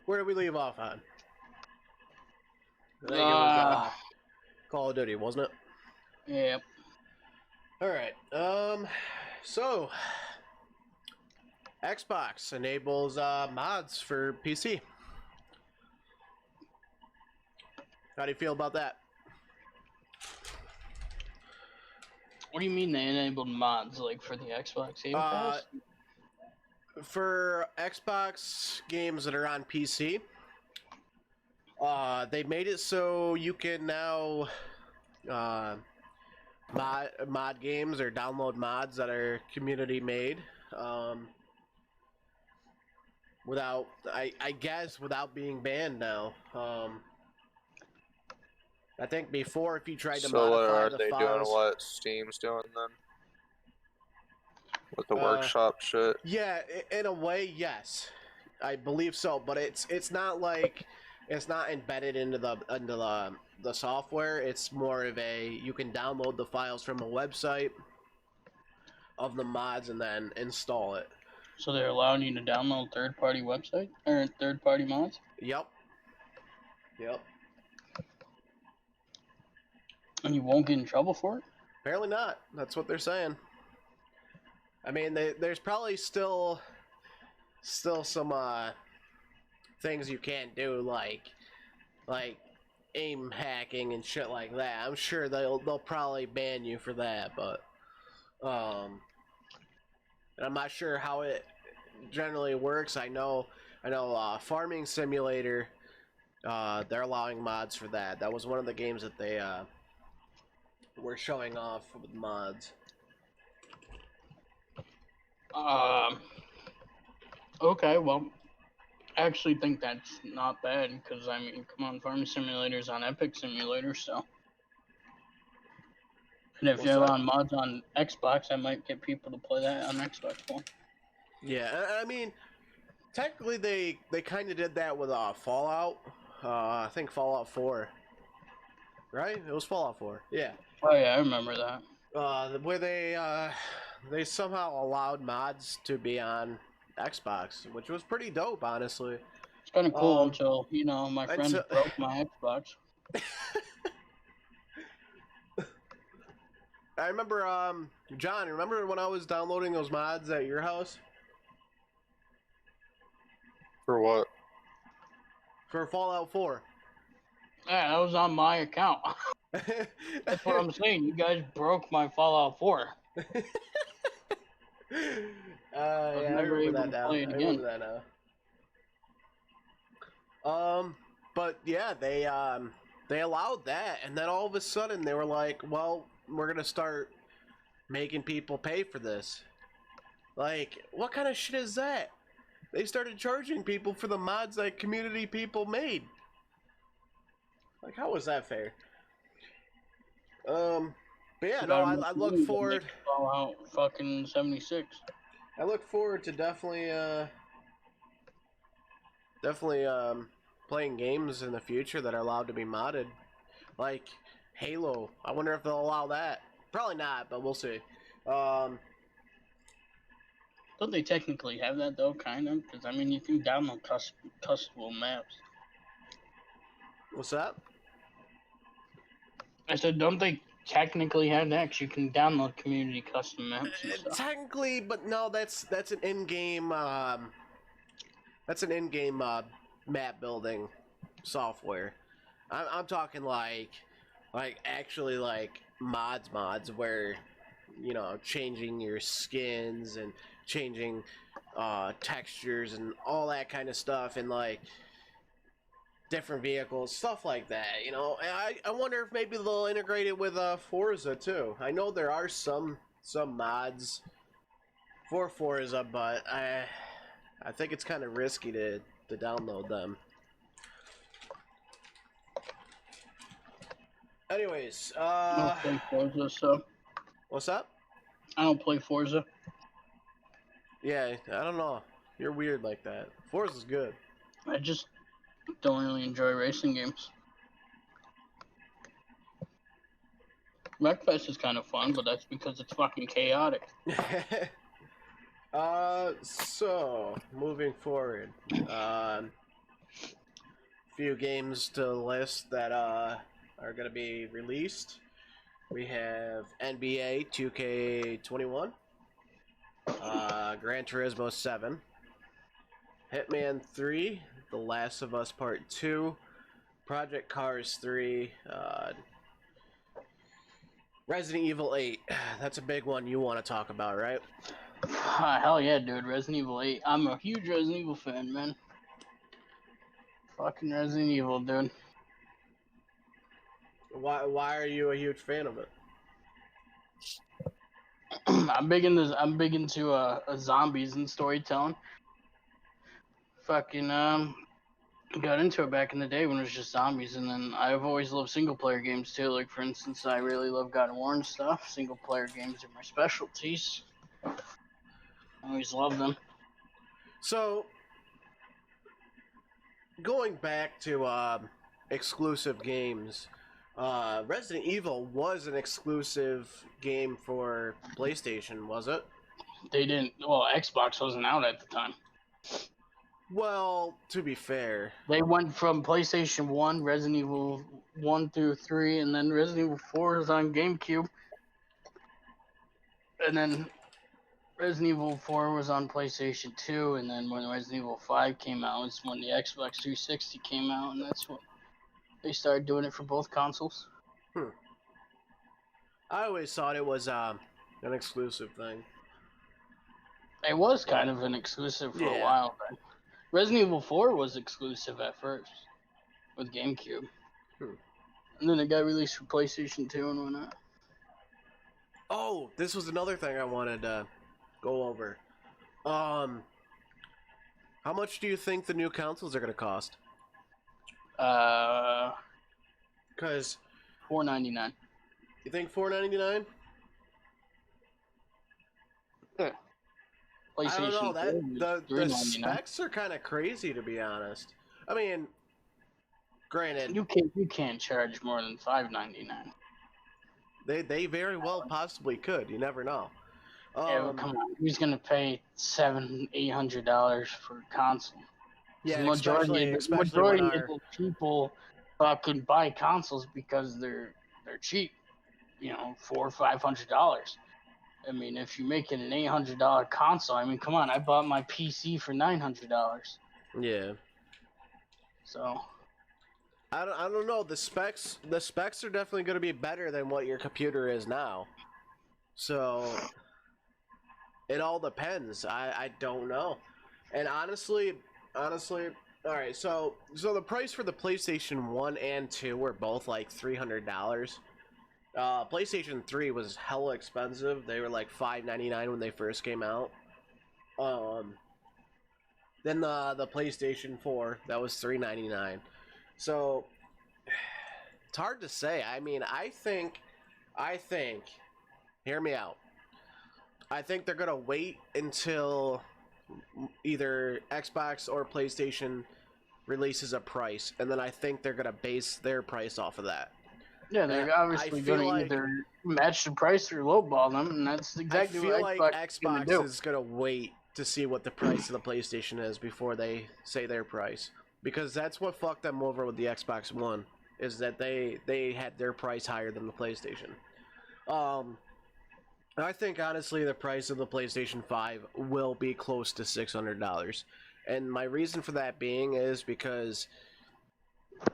Where did we leave off on? I think it was Call of Duty, wasn't it? Yep. Alright, so Xbox enables mods for PC. How do you feel about that? What do you mean they enabled mods, like, for the Xbox Game Pass? For Xbox games that are on PC, they made it so you can now mod games or download mods that are community made without, I guess, without being banned now. I think before, if you tried to modify the they files, doing what Steam's doing then? With the workshop shit? Yeah, in a way, yes, I believe so. But it's not like it's not embedded into the software. It's more of a, you can download the files from a website of the mods and then install it. So they're allowing you to download third-party website or third-party mods? Yep. And you won't get in trouble for it? Apparently not. That's what they're saying. I mean, there's probably still some things you can't do, like aim hacking and shit like that. I'm sure they'll probably ban you for that, but and I'm not sure how it generally works. I know Farming Simulator, they're allowing mods for that. That was one of the games that they were showing off with mods. Okay, well, I actually think that's not bad, because, I mean, come on, Farming Simulator's on Epic Simulator, so. And if you're allowing mods on Xbox, I might get people to play that on Xbox One. Yeah, I mean, technically they kind of did that with Fallout. I think Fallout 4. Right? It was Fallout 4. Yeah. Oh yeah, I remember that. Where they somehow allowed mods to be on Xbox, which was pretty dope, honestly. It's kind of cool until, you know, my friend until- broke my Xbox. I remember, John, remember when I was downloading those mods at your house? For what? For Fallout 4. Yeah, that was on my account. That's what I'm saying. You guys broke my Fallout 4. Yeah, I remember that now. Play it again. But yeah, they allowed that, and then all of a sudden they were like, well, we're gonna start making people pay for this. Like, what kind of shit is that? They started charging people for the mods that community people made. Like, how was that fair? But yeah, no, I look forward. Fallout fucking 76. I look forward to definitely playing games in the future that are allowed to be modded, like Halo. I wonder if they'll allow that. Probably not, but we'll see. Don't they technically have that though, kind of? Because I mean, you can download custom maps. What's that? I said, don't they technically have that? 'Cause you can download community custom maps and stuff. Technically, but no, that's an in-game map building software. I'm talking like actually like mods where, you know, changing your skins and changing textures and all that kind of stuff, and like different vehicles, stuff like that, you know. And I wonder if maybe they'll integrate it with Forza too. I know there are some mods for Forza, but I think it's kind of risky to download them. Anyways, I don't play Forza, so. What's up? I don't play Forza. Yeah, I don't know. You're weird like that. Forza's good. I just don't really enjoy racing games. Wreckfest is kind of fun, but that's because it's fucking chaotic. So moving forward, few games to list that are gonna be released. We have NBA 2K21, Gran Turismo 7, Hitman 3, The Last of Us Part 2, Project Cars 3, Resident Evil 8. That's a big one you want to talk about, right? Hell yeah, dude. Resident Evil 8. I'm a huge Resident Evil fan, man. Fucking Resident Evil, dude. Why are you a huge fan of it? I'm big into zombies and storytelling. Fucking got into it back in the day when it was just zombies, and then I've always loved single player games too. Like for instance, I really love God of War and stuff. Single player games are my specialties. I always love them. So, going back to exclusive games, Resident Evil was an exclusive game for PlayStation, was it? They didn't. Well, Xbox wasn't out at the time. Well, to be fair, They went from PlayStation 1, Resident Evil 1 through 3, and then Resident Evil 4 is on GameCube. And then Resident Evil 4 was on PlayStation 2, and then when Resident Evil 5 came out, it's when the Xbox 360 came out, and that's when they started doing it for both consoles. I always thought it was an exclusive thing. It was kind of an exclusive for a Yeah. while, but Resident Evil 4 was exclusive at first with GameCube. And then it got released for PlayStation 2 and whatnot. Oh, this was another thing I wanted to go over. How much do you think the new consoles are going to cost? Because $4.99. you think $4.99? Yeah. I don't know. 4 That was the $3.99. specs are kind of crazy, to be honest. I mean, granted, You can't charge more than $5.99. they very well possibly could. You never know. Yeah, but come on. Who's gonna pay $700-800 for a console? Yeah, The majority especially of the people can buy consoles because they're cheap. You know, $400 or $500. I mean, if you're making an $800 console, I mean, come on. I bought my PC for $900. Yeah. So I don't know. The specs are definitely going to be better than what your computer is now. So it all depends. I don't know. And honestly, all right. So the price for the PlayStation 1 and 2 were both like $300. PlayStation 3 was hella expensive. They were like $599 when they first came out. Then the PlayStation 4, that was $399. So it's hard to say. I mean, I think, hear me out. I think they're gonna wait until either Xbox or PlayStation releases a price, and then I think they're gonna base their price off of that. yeah, they're obviously going to either match the price or lowball them, and that's exactly I feel what like Xbox is going to do. is gonna wait to see what the price of the PlayStation is before they say their price, because that's what fucked them over with the Xbox One, is that they had their price higher than the PlayStation. I think honestly the price of the PlayStation 5 will be close to $600, and my reason for that being is because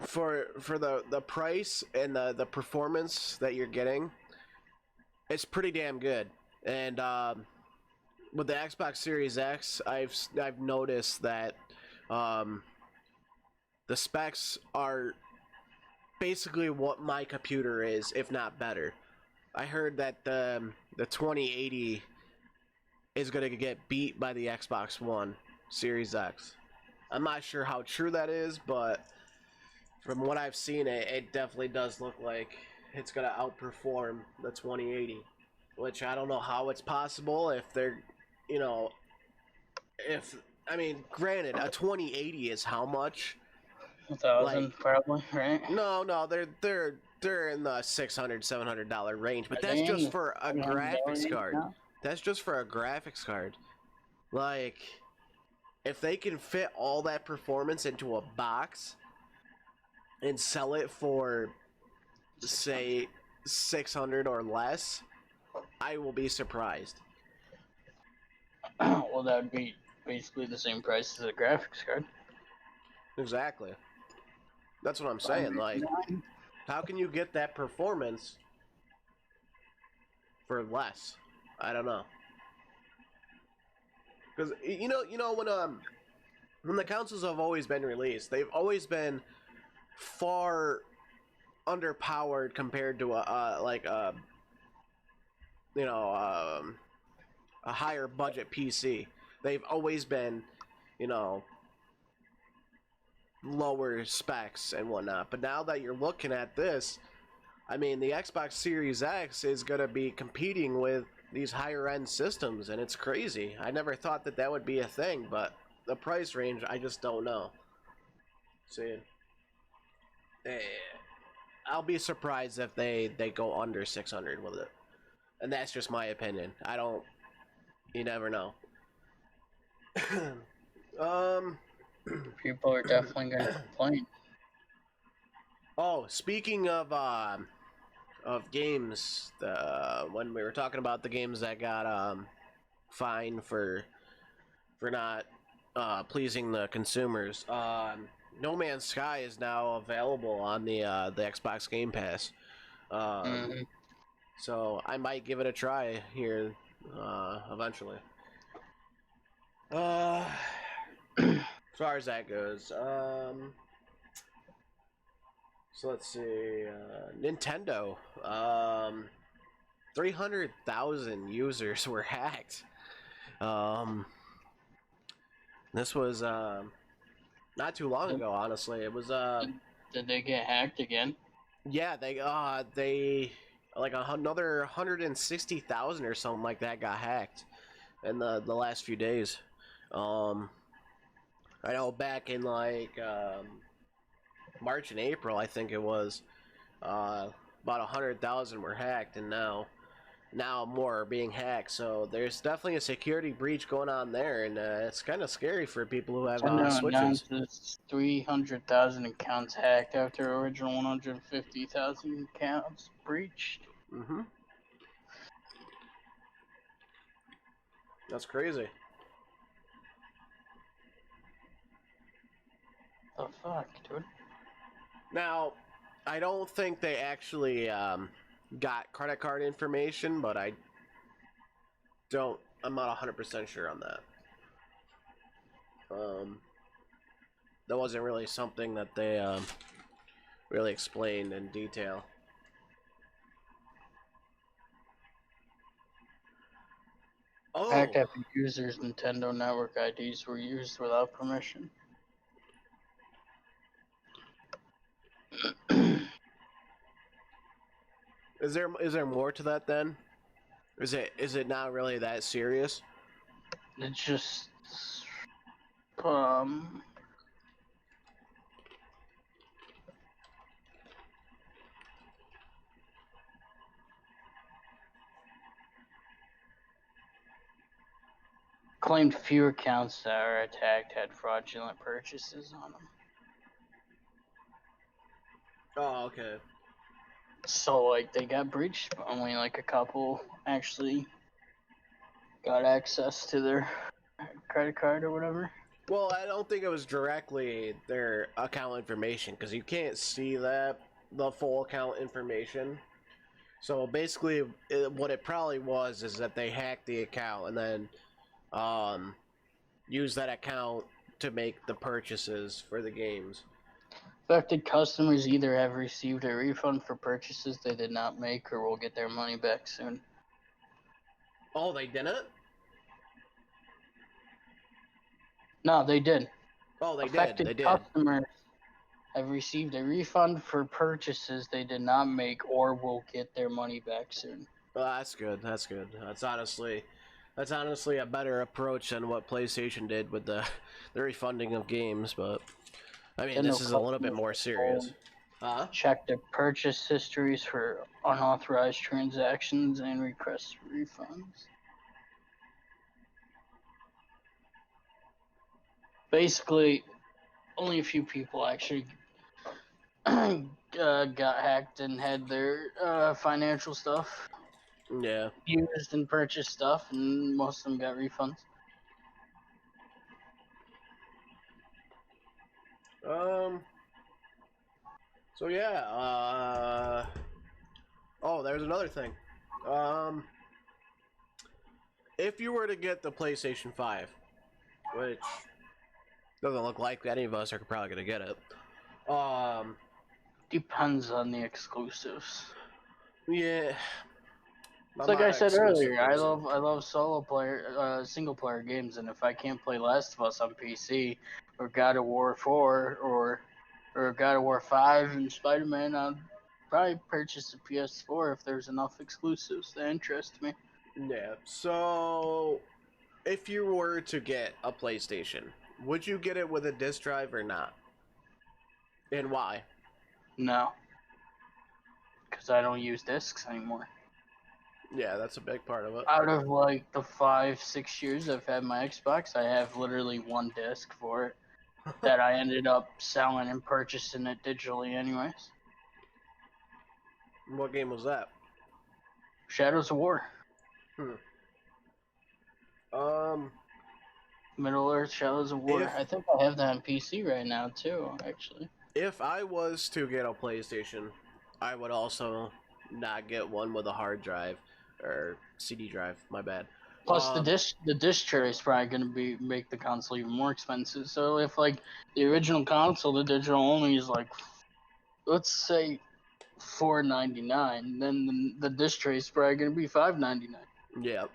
for the price and the performance that you're getting, it's pretty damn good. And with the Xbox Series X, I've noticed that the specs are basically what my computer is, if not better. I heard that the 2080 is going to get beat by the Xbox One Series X. I'm not sure how true that is, but from what I've seen, it definitely does look like it's going to outperform the 2080. Which I don't know how it's possible if they're, granted, a 2080 is how much? 1,000 probably, right? No, they're in the $600-700 range, but Are that's they just in for a the graphics range card. now? That's just for a graphics card. Like, if they can fit all that performance into a box and sell it for, say, 600 or less, I will be surprised. Well, that would be basically the same price as a graphics card. Exactly. That's what I'm saying. Like, how can you get that performance for less? I don't know. Because when the consoles have always been released, they've always been far underpowered compared to you know a higher budget PC. They've always been, you know, lower specs and whatnot. But now that you're looking at this, I mean, the Xbox Series X is going to be competing with these higher end systems, and it's crazy. I never thought that that would be a thing, but the price range, I just don't know. See, I'll be surprised if they go under 600 with it, and that's just my opinion. I don't. You never know. um. People are definitely going to complain. Oh, speaking of games, when we were talking about the games that got fined for not pleasing the consumers, No Man's Sky is now available on the Xbox Game Pass. Mm-hmm. So I might give it a try here eventually. As far as that goes, so let's see, Nintendo, 300,000 users were hacked. This was not too long ago, honestly. It was Did they get hacked again? yeah, they like another 160,000 or something like that got hacked in the last few days. I know back in like March and April, I think it was, about 100,000 were hacked, and now more are being hacked. So there's definitely a security breach going on there, and it's kind of scary for people who have Nintendo Switches. announces 300,000 accounts hacked after original 150,000 accounts breached. Mm-hmm. That's crazy. The fuck, dude? Now, I don't think they actually got credit card information, but I'm not 100% sure on that. That wasn't really something that they really explained in detail. Oh, Hacked Epic users' Nintendo Network IDs were used without permission. is there more to that then? Is it not really that serious? It's just claimed few accounts that are attacked had fraudulent purchases on them. Oh, okay. So, like, they got breached, but only, like, a couple actually got access to their credit card or whatever. Well, I don't think it was directly their account information, because you can't see the full account information. So basically, what it probably was is that they hacked the account and then used that account to make the purchases for the games. Affected customers either have received a refund for purchases they did not make or will get their money back soon. Oh, they didn't? No, they did. Oh, they Affected did. They did. customers have received a refund for purchases they did not make or will get their money back soon. Well, that's good. That's good. That's honestly a better approach than what PlayStation did with the refunding of games. But I mean, this is a little bit more serious. Check their purchase histories for unauthorized transactions and request refunds. Basically, only a few people actually got hacked and had their financial stuff Yeah. used and purchased stuff, and most of them got refunds. So yeah. Oh, there's another thing. If you were to get the PlayStation 5, which doesn't look like any of us are probably gonna get it. Depends on the exclusives. Yeah. It's like I said earlier, I love solo player, single player games, and if I can't play Last of Us on PC, or God of War 4, or God of War 5 and Spider Man, I'd probably purchase a PS4 if there's enough exclusives that interest me. Yeah. So, if you were to get a PlayStation, would you get it with a disc drive or not? And why? No, because I don't use discs anymore. Yeah, that's a big part of it. Out of like the 5-6 years I've had my Xbox, I have literally one disc for it that I ended up selling and purchasing it digitally anyways. What game was that? Shadows of War. Um, Middle Earth Shadows of War. If- I think I have that on PC right now too, actually. if I was to get a PlayStation, I would also not get one with a hard drive or CD drive. My bad. Plus the disc tray is probably gonna make the console even more expensive. So if like the original console, the digital only is like, let's say $4.99, then the disc tray is probably gonna be $5.99. Yeah,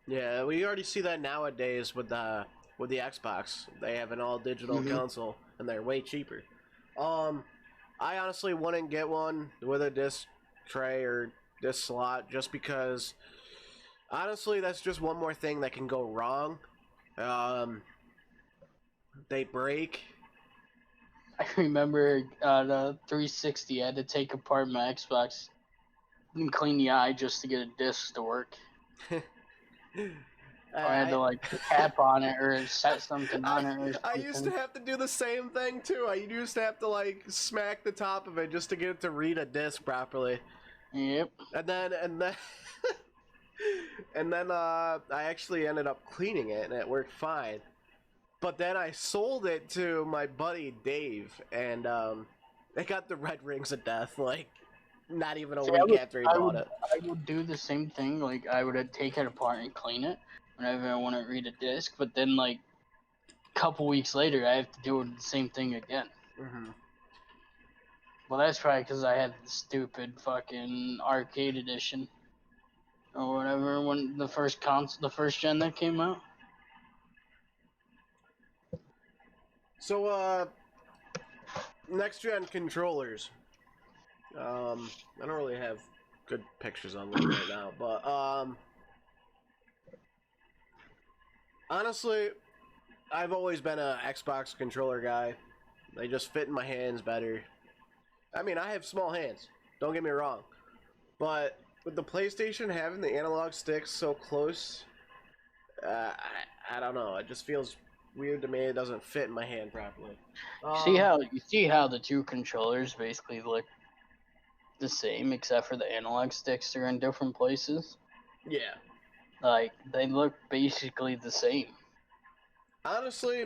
yeah. We already see that nowadays with the Xbox. They have an all digital console, and they're way cheaper. I honestly wouldn't get one with a disc tray or disc slot just because. Honestly, that's just one more thing that can go wrong. They break. I remember on a 360, I had to take apart my Xbox and clean the eye just to get a disc to work. I had to like tap on it or set something on it or something. I used to have to do the same thing too. I used to have to like smack the top of it just to get it to read a disc properly. Yep. And then I actually ended up cleaning it and it worked fine. But then I sold it to my buddy Dave, and it got the red rings of death. Like, not even a week after he bought it. I would do the same thing. Like, I would take it apart and clean it whenever I want to read a disc. But then, like, a couple weeks later, I have to do the same thing again. Mm-hmm. Well, that's probably because I had the stupid fucking arcade edition or whatever when the first gen that came out. So, next gen controllers. I don't really have good pictures on them right now, but honestly, I've always been a Xbox controller guy. They just fit in my hands better. I mean, I have small hands. Don't get me wrong, but with the PlayStation having the analog sticks so close, I don't know. It just feels weird to me. It doesn't fit in my hand properly. You see how the two controllers basically look the same, except for the analog sticks are in different places. Yeah. Like they look basically the same. Honestly,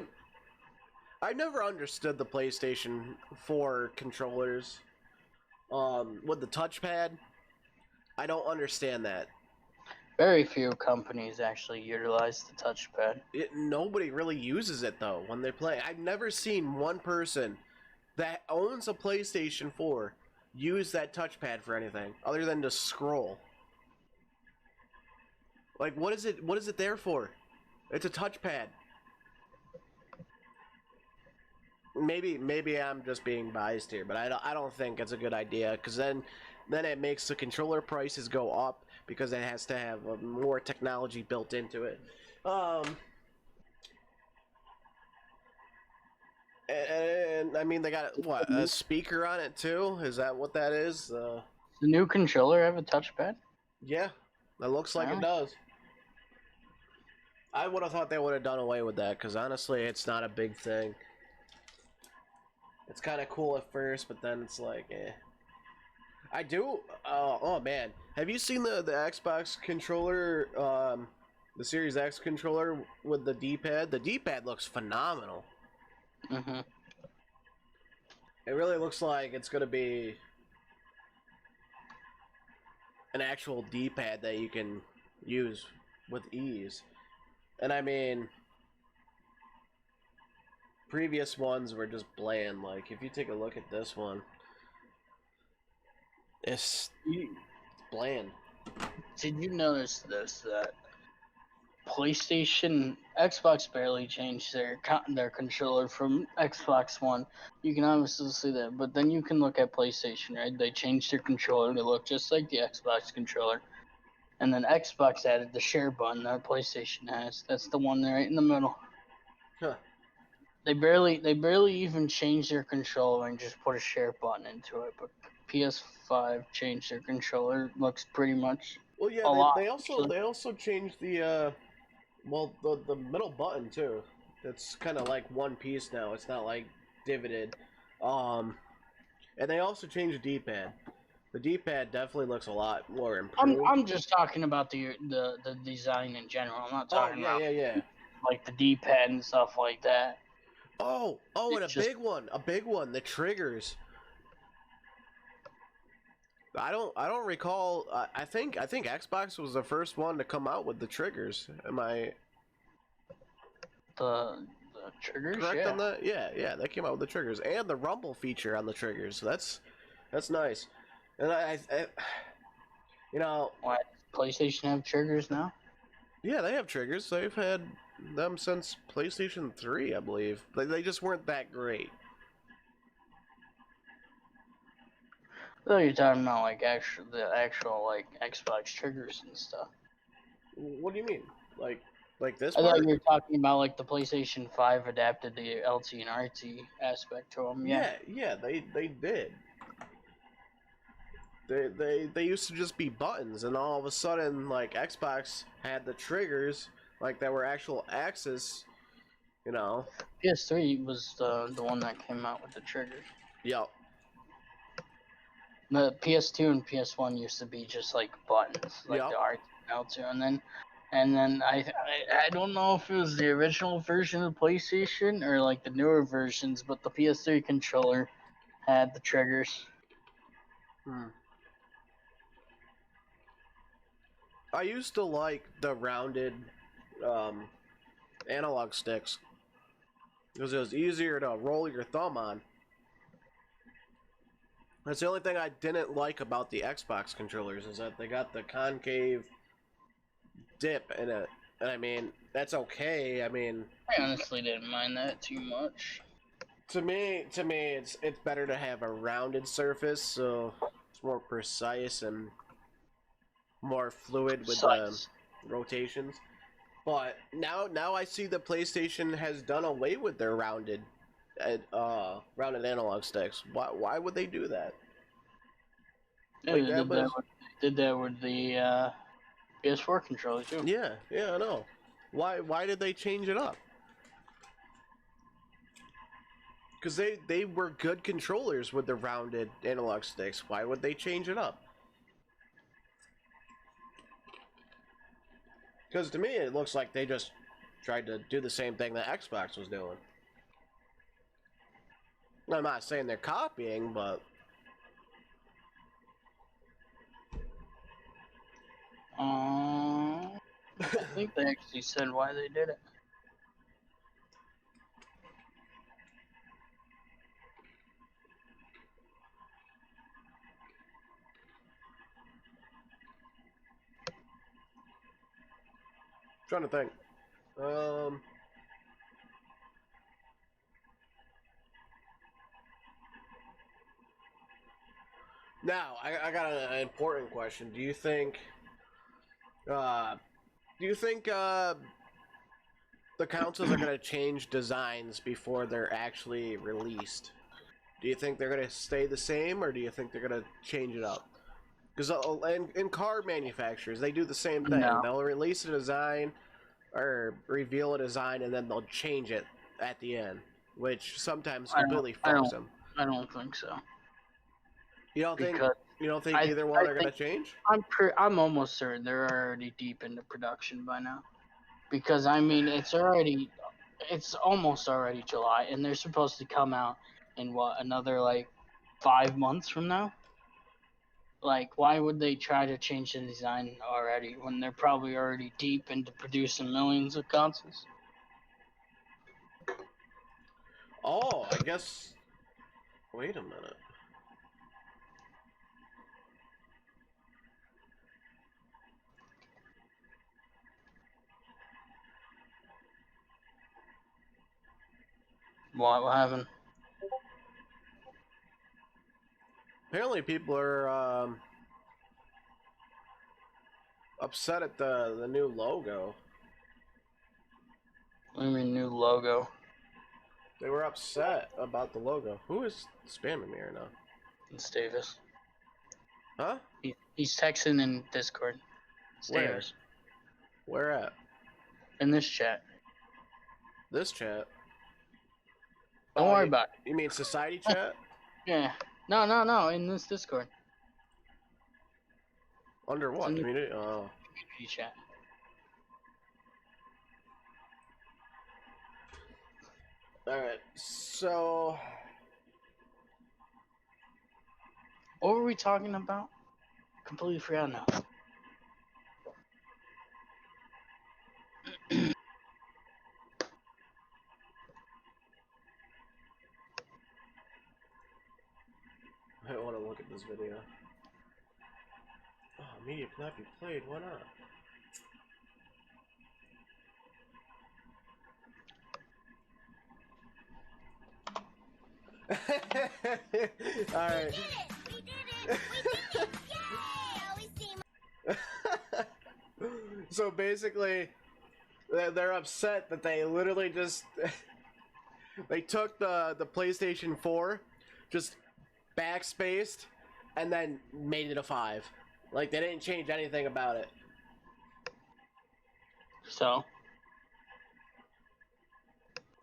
I never understood the PlayStation 4 controllers. With the touchpad, I don't understand that. Very few companies actually utilize the touchpad. Nobody really uses it though when they play. I've never seen one person that owns a PlayStation 4 use that touchpad for anything other than to scroll. Like, what is it there for? It's a touchpad. Maybe I'm just being biased here, but I don't think it's a good idea because then it makes the controller prices go up because it has to have more technology built into it. And I mean, they got what, a speaker on it too? Is that what that is? The new controller have a touchpad? Yeah, that looks like it Wow. does. I would have thought they would have done away with that, because honestly, it's not a big thing. It's kind of cool at first, but then it's like, eh. I do. Oh man, have you seen the Xbox controller? The Series X controller with the D-pad. The D-pad looks phenomenal. Mm-hmm. It really looks like it's gonna be an actual D-pad that you can use with ease. And I mean, previous ones were just bland. Like, if you take a look at this one, it's bland. Did you notice this, that PlayStation, Xbox barely changed their controller from Xbox One. You can obviously see that, but then you can look at PlayStation, right? They changed their controller to look just like the Xbox controller, and then Xbox added the share button that PlayStation has. That's the one right in the middle. Huh. They barely even changed their controller and just put a share button into it. But PS5 changed their controller. Looks pretty much Well, yeah, a lot. they also changed the well, the middle button too. It's kind of like one piece now. It's not like divoted. And they also changed the D-pad. The D-pad definitely looks a lot more improved. I'm just talking about the design in general. I'm not talking about yeah. like the D-pad and stuff like that. Oh, and It's just a big one. The triggers. I don't recall. I think Xbox was the first one to come out with the triggers. Am I the triggers. correct Yeah. on that? Yeah, they came out with the triggers and the rumble feature on the triggers. So that's nice. And I you know, Why PlayStation have triggers now? yeah, they have triggers. They've had them since PlayStation 3, I believe. They just weren't that great. So you're talking about like the actual like Xbox triggers and stuff. What do you mean? Like this I thought part? you were talking about like the PlayStation 5 adapted the LT and RT aspect to them. Yeah. Yeah, they did. They used to just be buttons, and all of a sudden, like, Xbox had the triggers, like, that were actual axis, you know. PS3 was the one that came out with the triggers. Yep. The PS2 and PS1 used to be just like buttons, like Yep. the RT and L2, and then I don't know if it was the original version of PlayStation or like the newer versions, but the PS3 controller had the triggers. I used to like the rounded analog sticks because it was easier to roll your thumb on. That's the only thing I didn't like about the Xbox controllers, is that they got the concave dip in it. And I mean, that's okay. I mean, I honestly didn't mind that too much. to me, it's better to have a rounded surface, so it's more precise and more fluid with the rotations. But now I see the PlayStation has done away with their rounded analog sticks. Why would they do that? Yeah, Like, they did that with the PS4 controller too. Yeah, I know. Why did they change it up? Because they were good controllers with the rounded analog sticks. Why would they change it up? Because to me, it looks like they just tried to do the same thing that Xbox was doing. I'm not saying they're copying, but I think they actually said why they did it. I'm trying to think. Now I got an important question. Do you think the consoles are gonna change designs before they're actually released? Do you think they're gonna stay the same, or do you think they're gonna change it up? Because in car manufacturers, they do the same thing. No. They'll release a design, or reveal a design and then they'll change it at the end, which sometimes I don't. completely I fucks don't. them. I don't think so. You don't think? Because You don't think I. either I one are gonna think change? I'm almost certain they're already deep into production by now. Because I mean, it's almost already July, and they're supposed to come out in what, another like 5 months from now. Like, why would they try to change the design already when they're probably already deep into producing millions of consoles? Oh, I guess. Wait a minute. What happened? Apparently, people are upset at the new logo. What do you mean new logo? They were upset about the logo. Who is spamming me right now? It's Davis. Huh? He's texting in Discord. It's Where? Davis. Where at? In this chat. This chat. Don't worry about it. You mean society chat? Yeah. No. In this Discord. Under It's what? in the Community? Oh. community chat. Alright, so. What were we talking about? Completely forgot now. I want to look at this video. Oh, media cannot be played. Why not? Alright. So basically, they're upset that they literally just they took the PlayStation 4, just backspaced, and then made it a 5. Like, they didn't change anything about it. So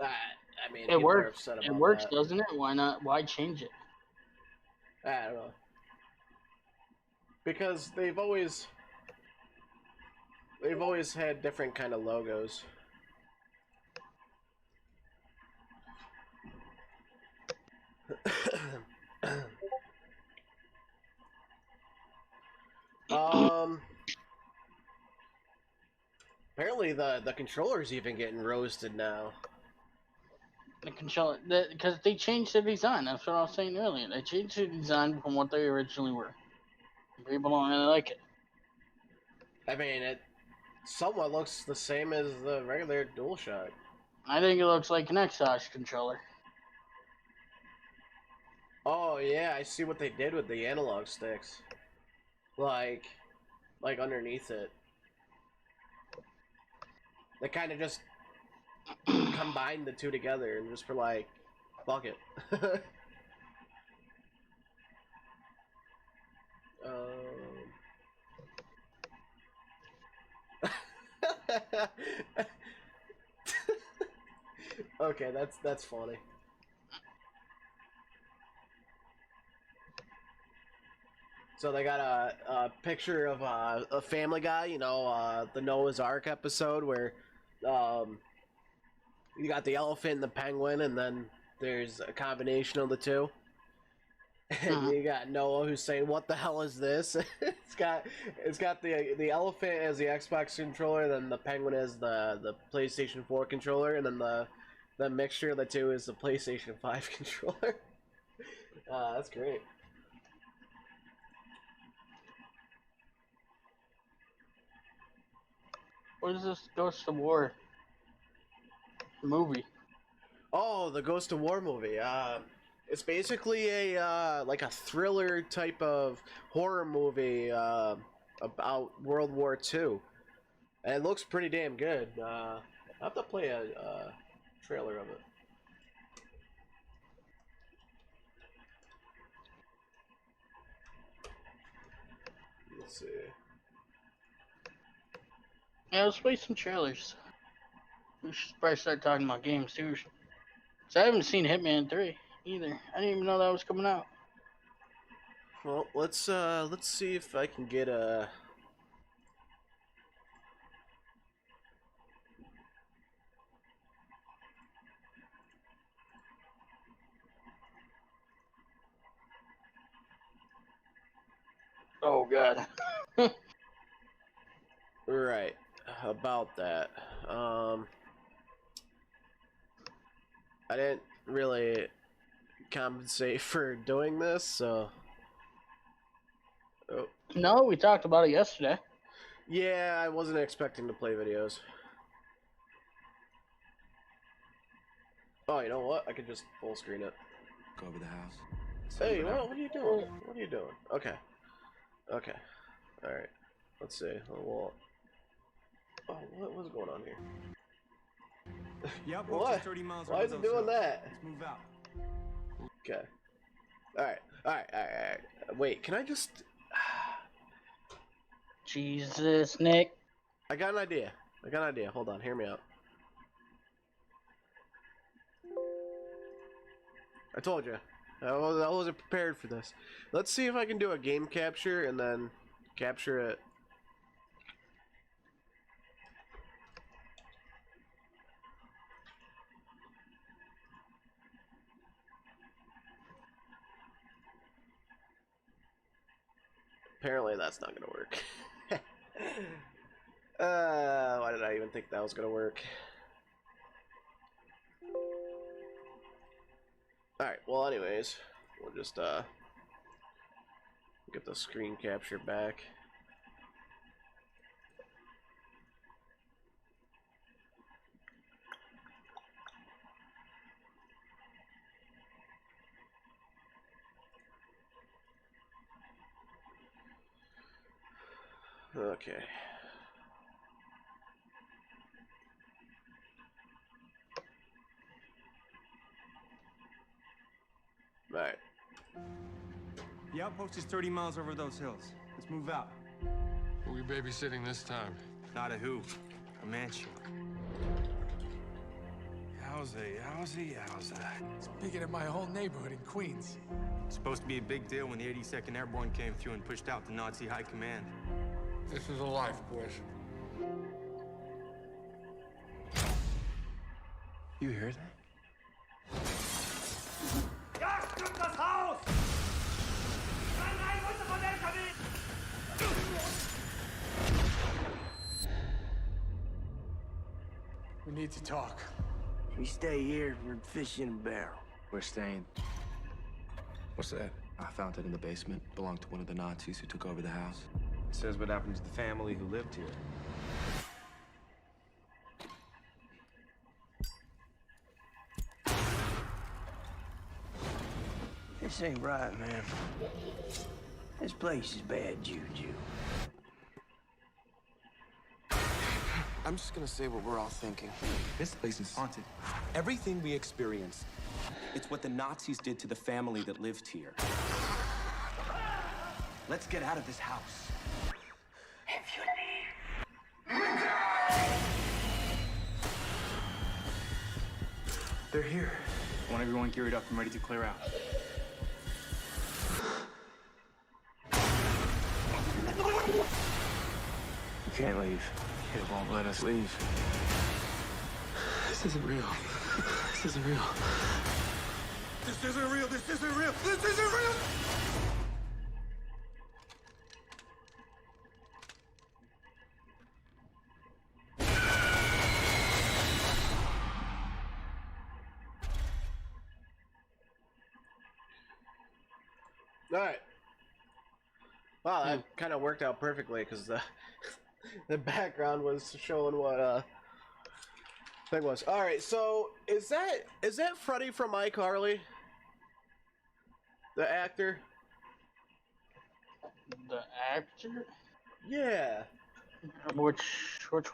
I mean, it people are works. upset about It works, that. doesn't it? Why not? Why change it? I don't know. Because they've always had different kind of logos. Apparently the controller's even getting roasted now. The controller, because they changed the design. That's what I was saying earlier. They changed the design from what they originally were. People don't really like it. I mean, it somewhat looks the same as the regular DualShock. I think it looks like an Xbox controller. Oh yeah, I see what they did with the analog sticks. Like underneath it. They kind of just combined the two together and just were like, fuck it. Okay, that's funny. So they got a picture of a Family Guy, you know, the Noah's Ark episode where you got the elephant and the penguin, and then there's a combination of the two. And you got Noah who's saying, "What the hell is this?" it's got the elephant as the Xbox controller, then the penguin as the PlayStation 4 controller, and then the mixture of the two is the PlayStation 5 controller. That's great. What is this Ghost of War movie? Oh, the Ghost of War movie. It's basically a like a thriller type of horror movie about World War II, and it looks pretty damn good. I have to play a trailer of it. Let's see. Yeah, let's play some trailers. We should probably start talking about games too. So I haven't seen Hitman 3 either. I didn't even know that was coming out. Well, let's see if I can get a. Oh god. Right, about that. I didn't really compensate for doing this, so. Oh. No, we talked about it yesterday. Yeah, I wasn't expecting to play videos. Oh, you know what? I could just full screen it. Go over the house. Hey, what are you doing? What are you doing? Okay. Okay. Alright. Let's see. Well, oh, what's going on here? Yep, What? 30 miles Why is it doing that? Let's move out. Okay. Alright. Wait, can I just... Jesus, Nick. I got an idea. Hold on, hear me out. I told you. I wasn't prepared for this. Let's see if I can do a game capture and then capture it. Apparently that's not gonna work. Why did I even think that was gonna work? Alright, well anyways, we'll just get the screen capture back. Okay. Alright. The outpost is 30 miles over those hills. Let's move out. Who are we babysitting this time? Not a who, a mansion. Yowza. It's bigger than my whole neighborhood in Queens. It's supposed to be a big deal when the 82nd Airborne came through and pushed out the Nazi high command. This is a life, boys. You hear that? Ja, stimmt das Haus! Nein, runter von der LKW! We need to talk. We stay here, we're fishing in a barrel. We're staying. What's that? I found it in the basement. Belonged to one of the Nazis who took over the house. It says what happened to the family who lived here. This ain't right, man. This place is bad juju. I'm just gonna say what we're all thinking. This place is haunted. Everything we experience, it's what the Nazis did to the family that lived here. Let's get out of this house. If you leave. They're here. I want everyone geared up and ready to clear out. You can't leave. It won't let us leave. This isn't real. This isn't real. This isn't real! This isn't real! This isn't real! Alright. Wow, that kind of worked out perfectly because the background was showing what thing was. All right, so is that Freddy from iCarly? The actor? The actor? Yeah. Which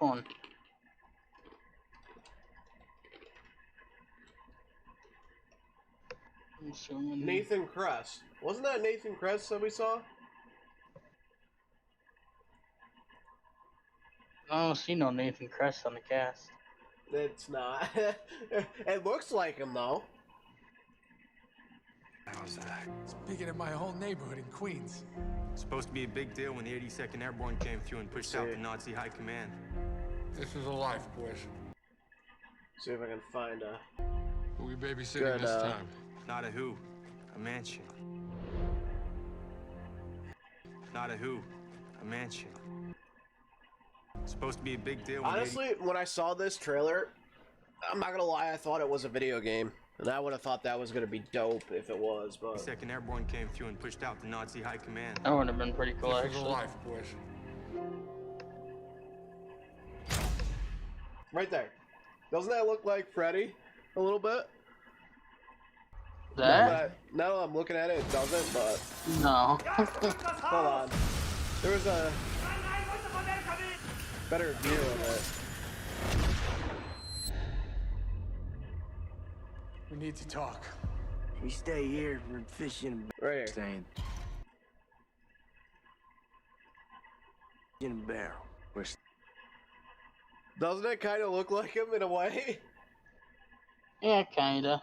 one? I'm assuming Nathan Kress. Wasn't that Nathan Kress that we saw? I don't see no Nathan Kress on the cast. It's not. It looks like him though. How's that? It's bigger than my whole neighborhood in Queens. It's supposed to be a big deal when the 82nd Airborne came through and pushed out the Nazi high command. This is a life, boys. See if I can find a. Who we babysitting Good, this time? Not a who, a mansion. Not a who, a mansion. It's supposed to be a big deal. Honestly, when I saw this trailer, I'm not gonna lie, I thought it was a video game. And I would have thought that was gonna be dope if it was, but... The 2nd Airborne came through and pushed out the Nazi high command. That would have been pretty cool, This is a actually. life, boys. Right there. Doesn't that look like Freddy? A little bit? That? Now that I'm looking at it, it doesn't, but... No. Hold on. There was a... better view of it. We need to talk. We stay here and fish in Right here. Staying. a barrel. Doesn't it kind of look like him in a way? Yeah, kinda.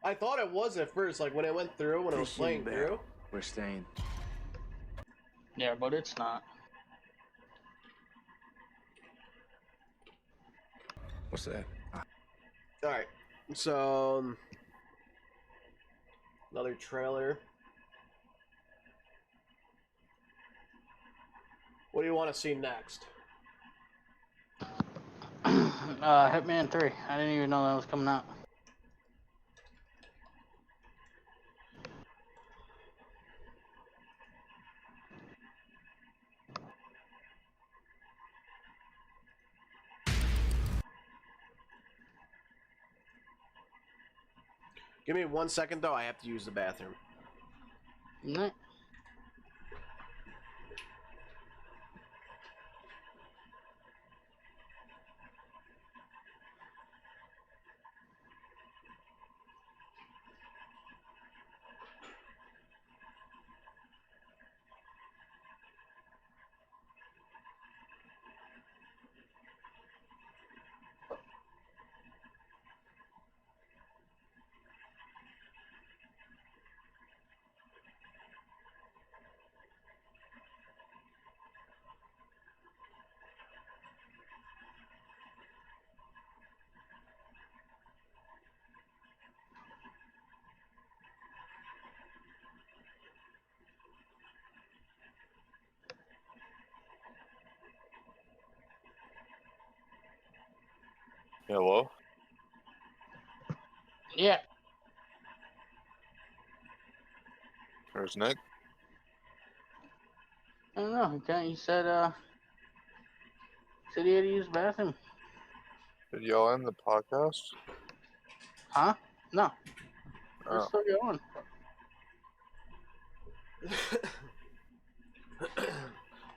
I thought it was at first, like when it went through, when it was Fishing playing barrel. through. We're staying. Yeah, but it's not. What's that? Alright, so... another trailer. What do you want to see next? Hitman 3. I didn't even know that was coming out. Give me 1 second though, I have to use the bathroom. No. Hello? Yeah. There's Nick. I don't know. He said he had to use the bathroom. Did y'all end the podcast? Huh? No. We're Oh. still going.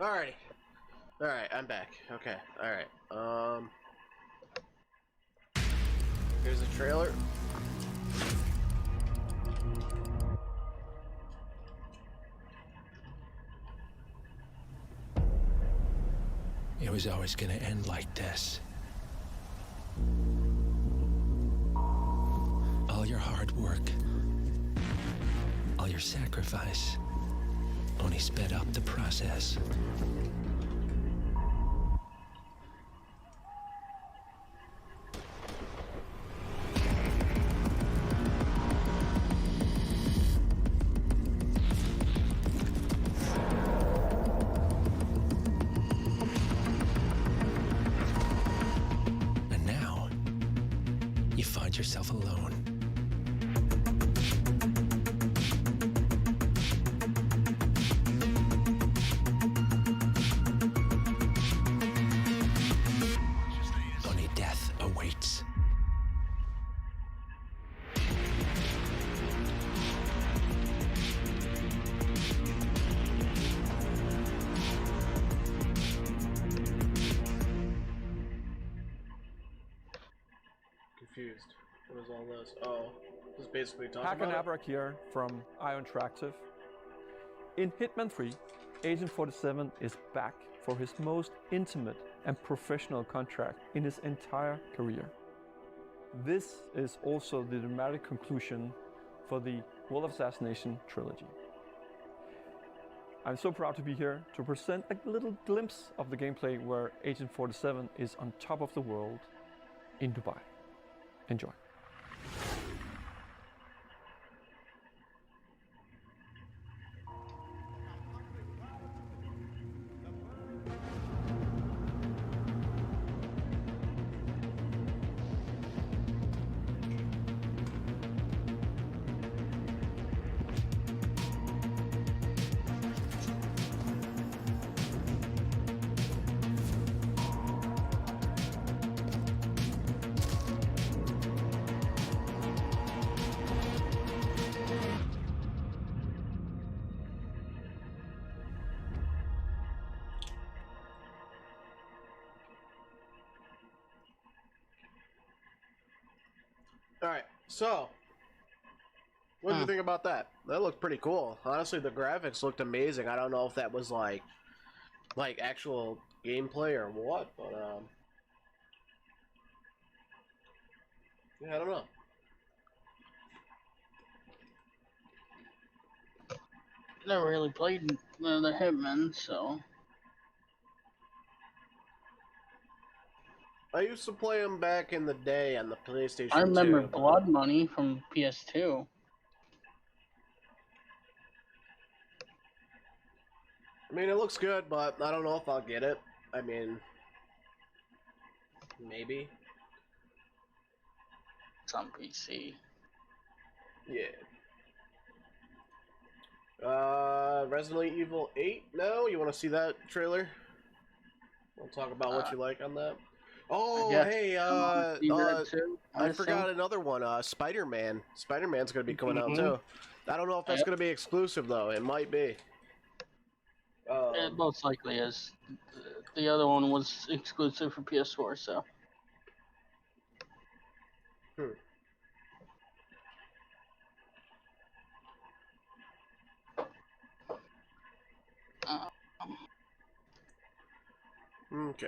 Alrighty. Alright, I'm back. Okay, alright. Here's the trailer. It was always gonna end like this. All your hard work, all your sacrifice, only sped up the process. And now, you find yourself alone. Only death awaits. Confused. What is all this? Oh, this is basically talking about Hakanabra here from Ion Interactive. In Hitman 3, Agent 47 is back for his most intimate and professional contract in his entire career. This is also the dramatic conclusion for the World of Assassination trilogy. I'm so proud to be here to present a little glimpse of the gameplay where Agent 47 is on top of the world in Dubai. Enjoy. Alright, so what did you think about that? That looked pretty cool. Honestly, the graphics looked amazing. I don't know if that was like actual gameplay or what, but yeah, I don't know. Never really played the Hitman, so I used to play them back in the day on the PlayStation 2. I remember but- Blood Money from PS2. I mean, it looks good, but I don't know if I'll get it. I mean, maybe. It's on PC. Yeah. Resident Evil 8 now? You want to see that trailer? We'll talk about what you like on that. Oh, hey, I forgot another one. Spider-Man. Spider-Man's going to be coming out, too. I don't know if that's going to be exclusive, though. It might be. It most likely is. The other one was exclusive for PS4, so. Okay.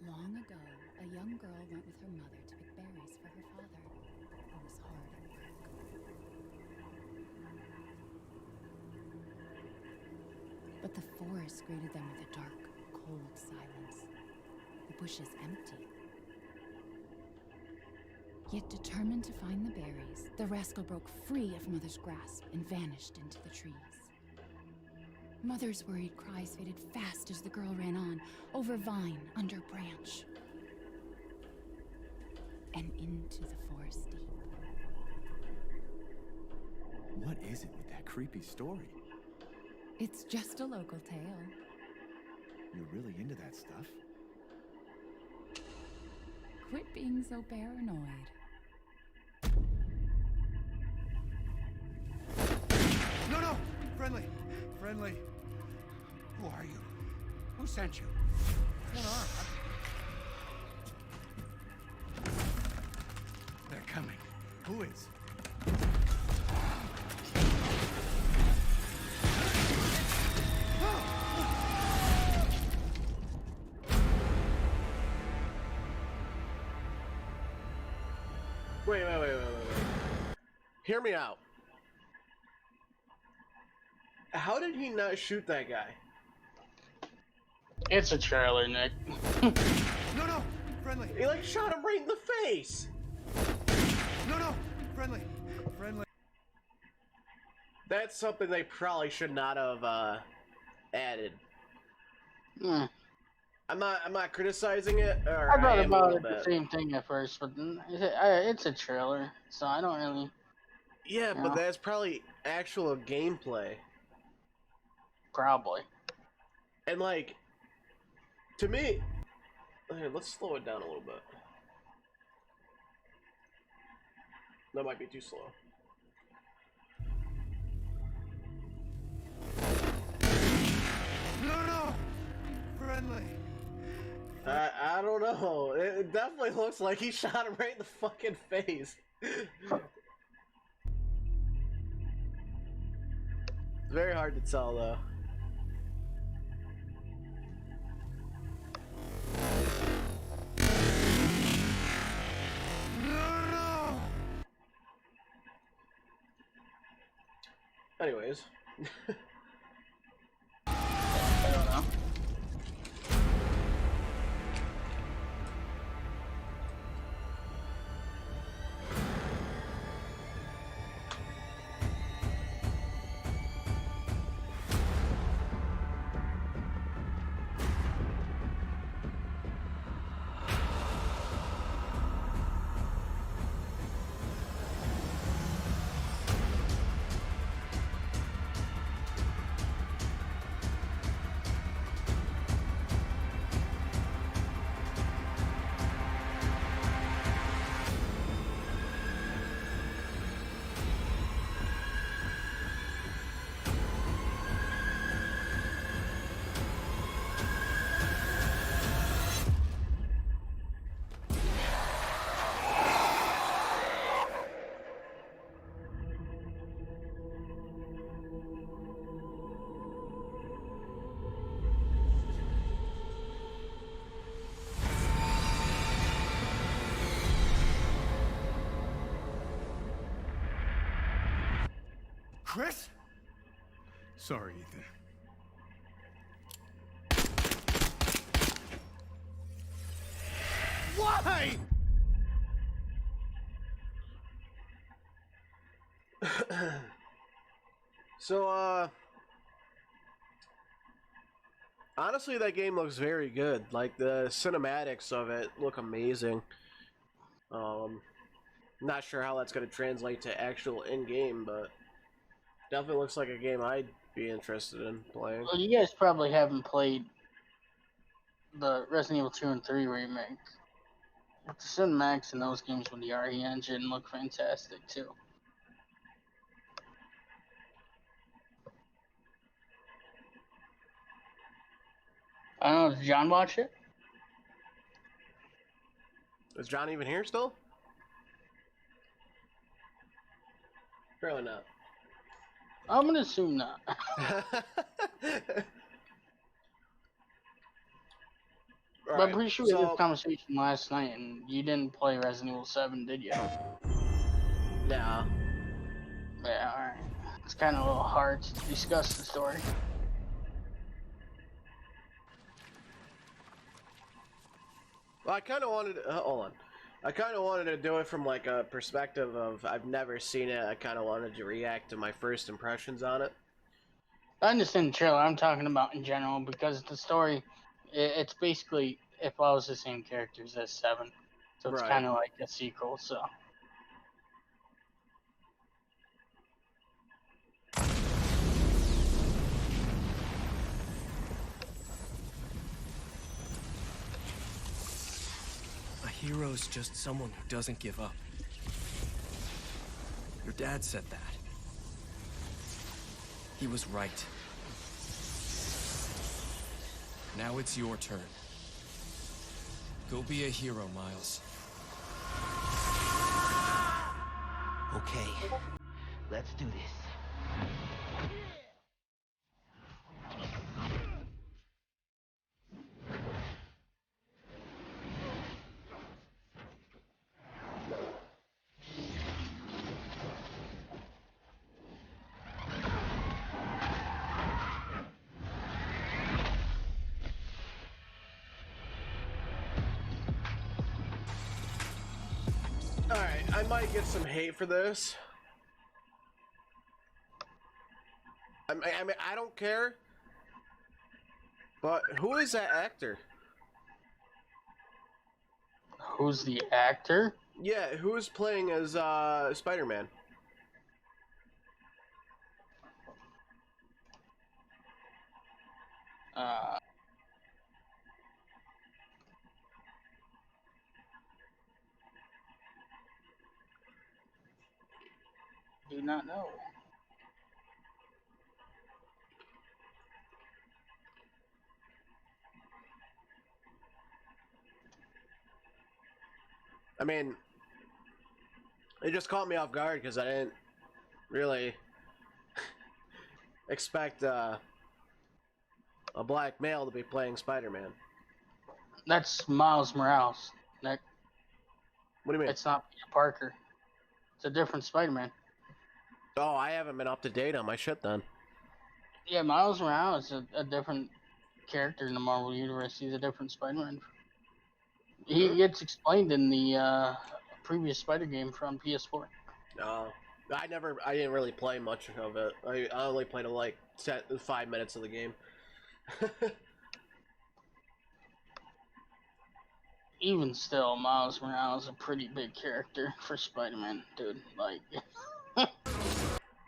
Long ago, a young girl went with her mother to pick berries for her father, who was hard at work. But the forest greeted them with a dark, cold silence. The bushes empty. Yet determined to find the berries, the rascal broke free of Mother's grasp and vanished into the trees. Mother's worried cries faded fast as the girl ran on, over vine, under branch, and into the forest deep. What is it with that creepy story? It's just a local tale. You're really into that stuff? Quit being so paranoid. No! Friendly! Friendly! Who are you? Who sent you? What's going on? They're coming. Who is? Wait. Hear me out. How did he not shoot that guy? It's a trailer, Nick. No! Friendly! He like shot him right in the face! No! Friendly! Friendly! That's something they probably should not have added. I'm not criticizing it, or I thought am a about little it bit. the same thing at first, but it's a trailer, so I don't really. Yeah, but that's probably actual gameplay. Probably. And like, to me, here, let's slow it down a little bit. That might be too slow. No! Friendly! I don't know. It definitely looks like he shot him right in the fucking face. It's very hard to tell, though. Anyways. I don't know. Chris? Sorry, Ethan. Why? So, honestly, that game looks very good. Like, the cinematics of it look amazing. Not sure how that's going to translate to actual in-game, but definitely looks like a game I'd be interested in playing. Well, you guys probably haven't played the Resident Evil 2 and 3 remake. The cinematics in those games with the RE engine look fantastic, too. I don't know, did John watch it? Is John even here still? Apparently not. I'm gonna assume not. But I'm pretty sure we had this conversation last night, and you didn't play Resident Evil 7, did you? Nah. Yeah, alright. It's kind of a little hard to discuss the story. Well, I kind of wanted to, hold on. I kind of wanted to do it from like a perspective of I've never seen it. I kind of wanted to react to my first impressions on it. I understand the trailer. I'm talking about in general because the story, it's basically it follows the same characters as 7, so it's kind of like a sequel. So. A hero's just someone who doesn't give up. Your dad said that. He was right. Now it's your turn. Go be a hero, Miles. Okay, let's do this. Alright, I might get some hate for this. I mean, I don't care. But who is that actor? Who's the actor? Yeah, who is playing as Spider-Man? Do not know. I mean, it just caught me off guard because I didn't really expect a black male to be playing Spider-Man. That's Miles Morales, Nick. What do you mean? It's not Peter Parker. It's a different Spider-Man. Oh, I haven't been up to date on my shit then. Yeah, Miles Morales is a different character in the Marvel Universe. He's a different Spider-Man. He gets explained in the previous Spider game from PS4. No, I didn't really play much of it. I only played like 5 minutes of the game. Even still, Miles Morales is a pretty big character for Spider-Man, dude. Like,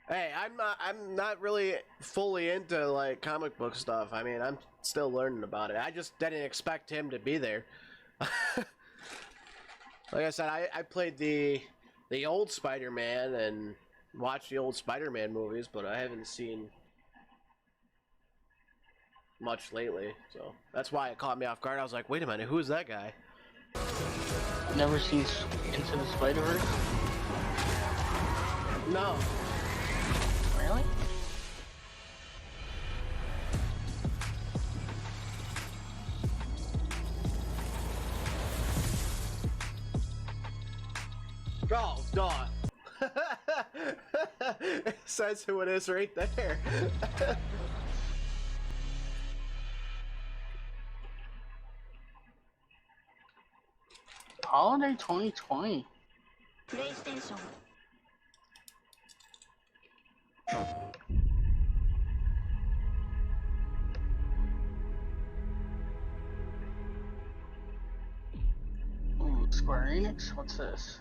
hey, I'm not really fully into like comic book stuff. I mean, I'm still learning about it. I just didn't expect him to be there. Like I said, I played the old Spider-Man and watched the old Spider-Man movies, but I haven't seen much lately. So that's why it caught me off guard. I was like, wait a minute, who's that guy? never seen Into the Spider-Verse? No. Really? Oh, God. It says who it is right there. Holiday 2020. PlayStation. Ooh, Square Enix? What's this?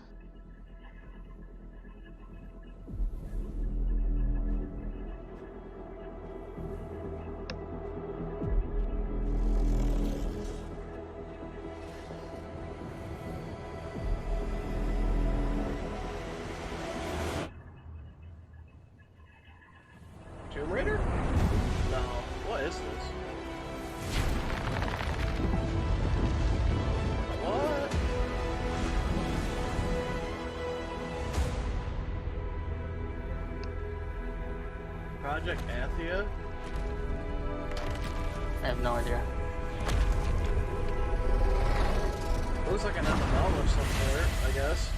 Tomb Raider? No. What is this? What? Project Athia? I have no idea. Looks like an MMO of some sort, I guess.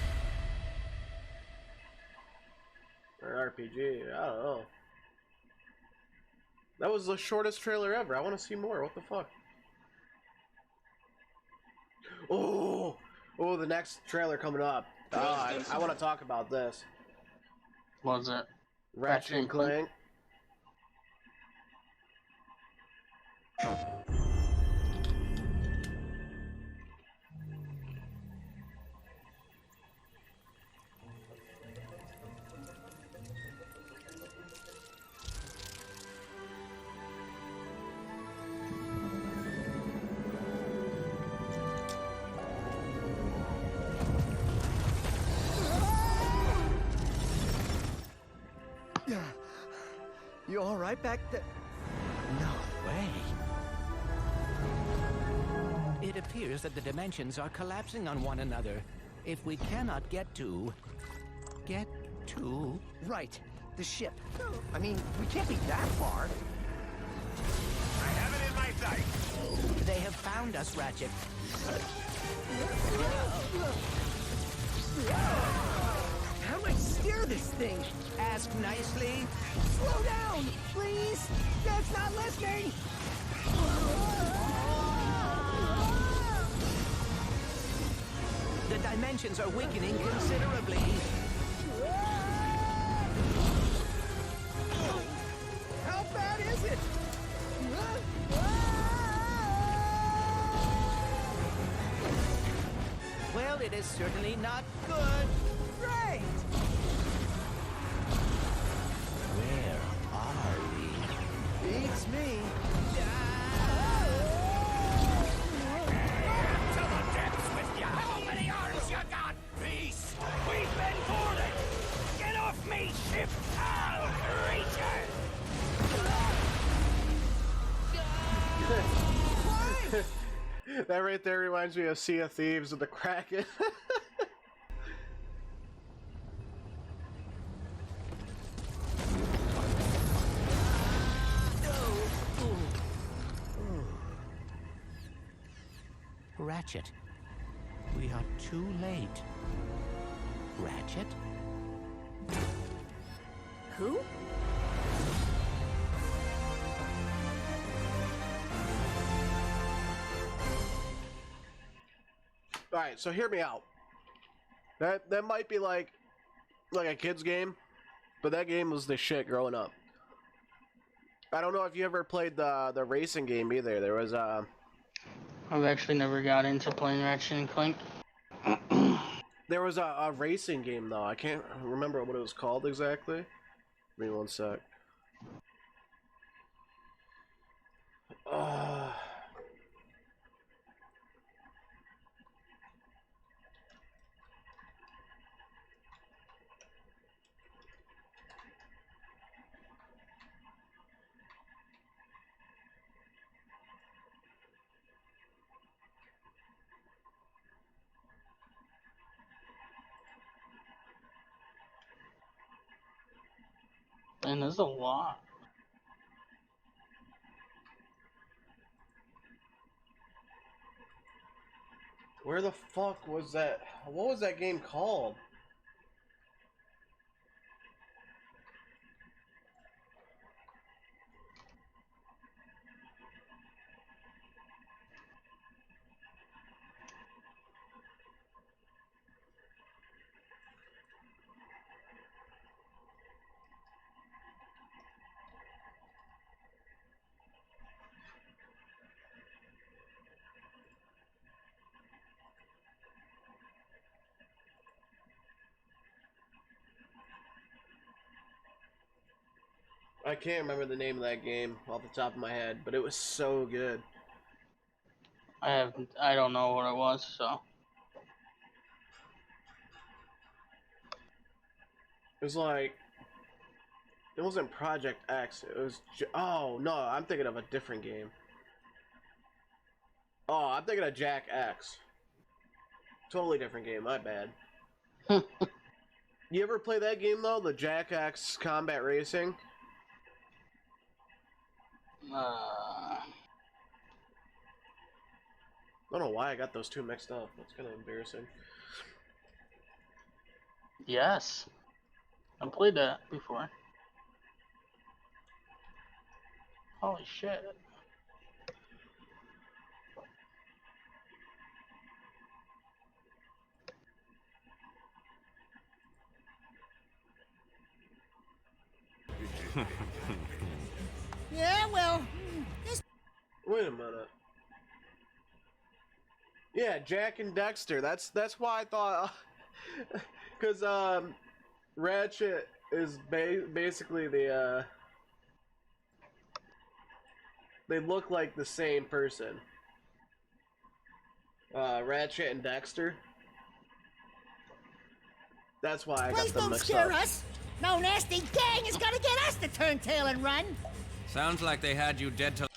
Or an RPG, I don't know. That was the shortest trailer ever. I want to see more. What the fuck? Oh, the next trailer coming up. I want to talk about this. What was it? Ratchet and Clank. You all right back there? No way. It appears that the dimensions are collapsing on one another. If we cannot get to... Right, the ship. I mean, we can't be that far. I have it in my sight. They have found us, Ratchet. How do I steer this thing? Ask nicely. Slow down, please. Dad's not listening. The dimensions are weakening considerably. How bad is it? Well, it is certainly not good. Great! Where are we? Beats me. To the depths with ya! How many arms you got, beast? We've been boarded! Get off me, ship! I'll creature! That right there reminds me of Sea of Thieves with the Kraken. Ratchet. We are too late. Ratchet? Who? Alright, so hear me out. That might be like a kid's game, but that game was the shit growing up. I don't know if you ever played the racing game either. There was I've actually never got into playing Ratchet and Clank. there was a racing game though. I can't remember what it was called exactly. Give me one sec. And there's a lot. Where the fuck was that? What was that game called? I can't remember the name of that game off the top of my head, but it was so good. I don't know what it was, so. It was like, it wasn't Project X. It was, oh no, I'm thinking of a different game. Oh, I'm thinking of Jack X. Totally different game. My bad. You ever play that game though, the Jack X Combat Racing? I don't know why I got those two mixed up. That's kind of embarrassing. Yes. I played that before. Holy shit. Yeah, well, Wait a minute. Yeah, Jack and Dexter. That's why I thought, because Ratchet is basically the they look like the same person. Ratchet and Dexter. That's why I got please them don't mixed scare up. us. No nasty gang is gonna get us to turn tail and run. Sounds like they had you dead to...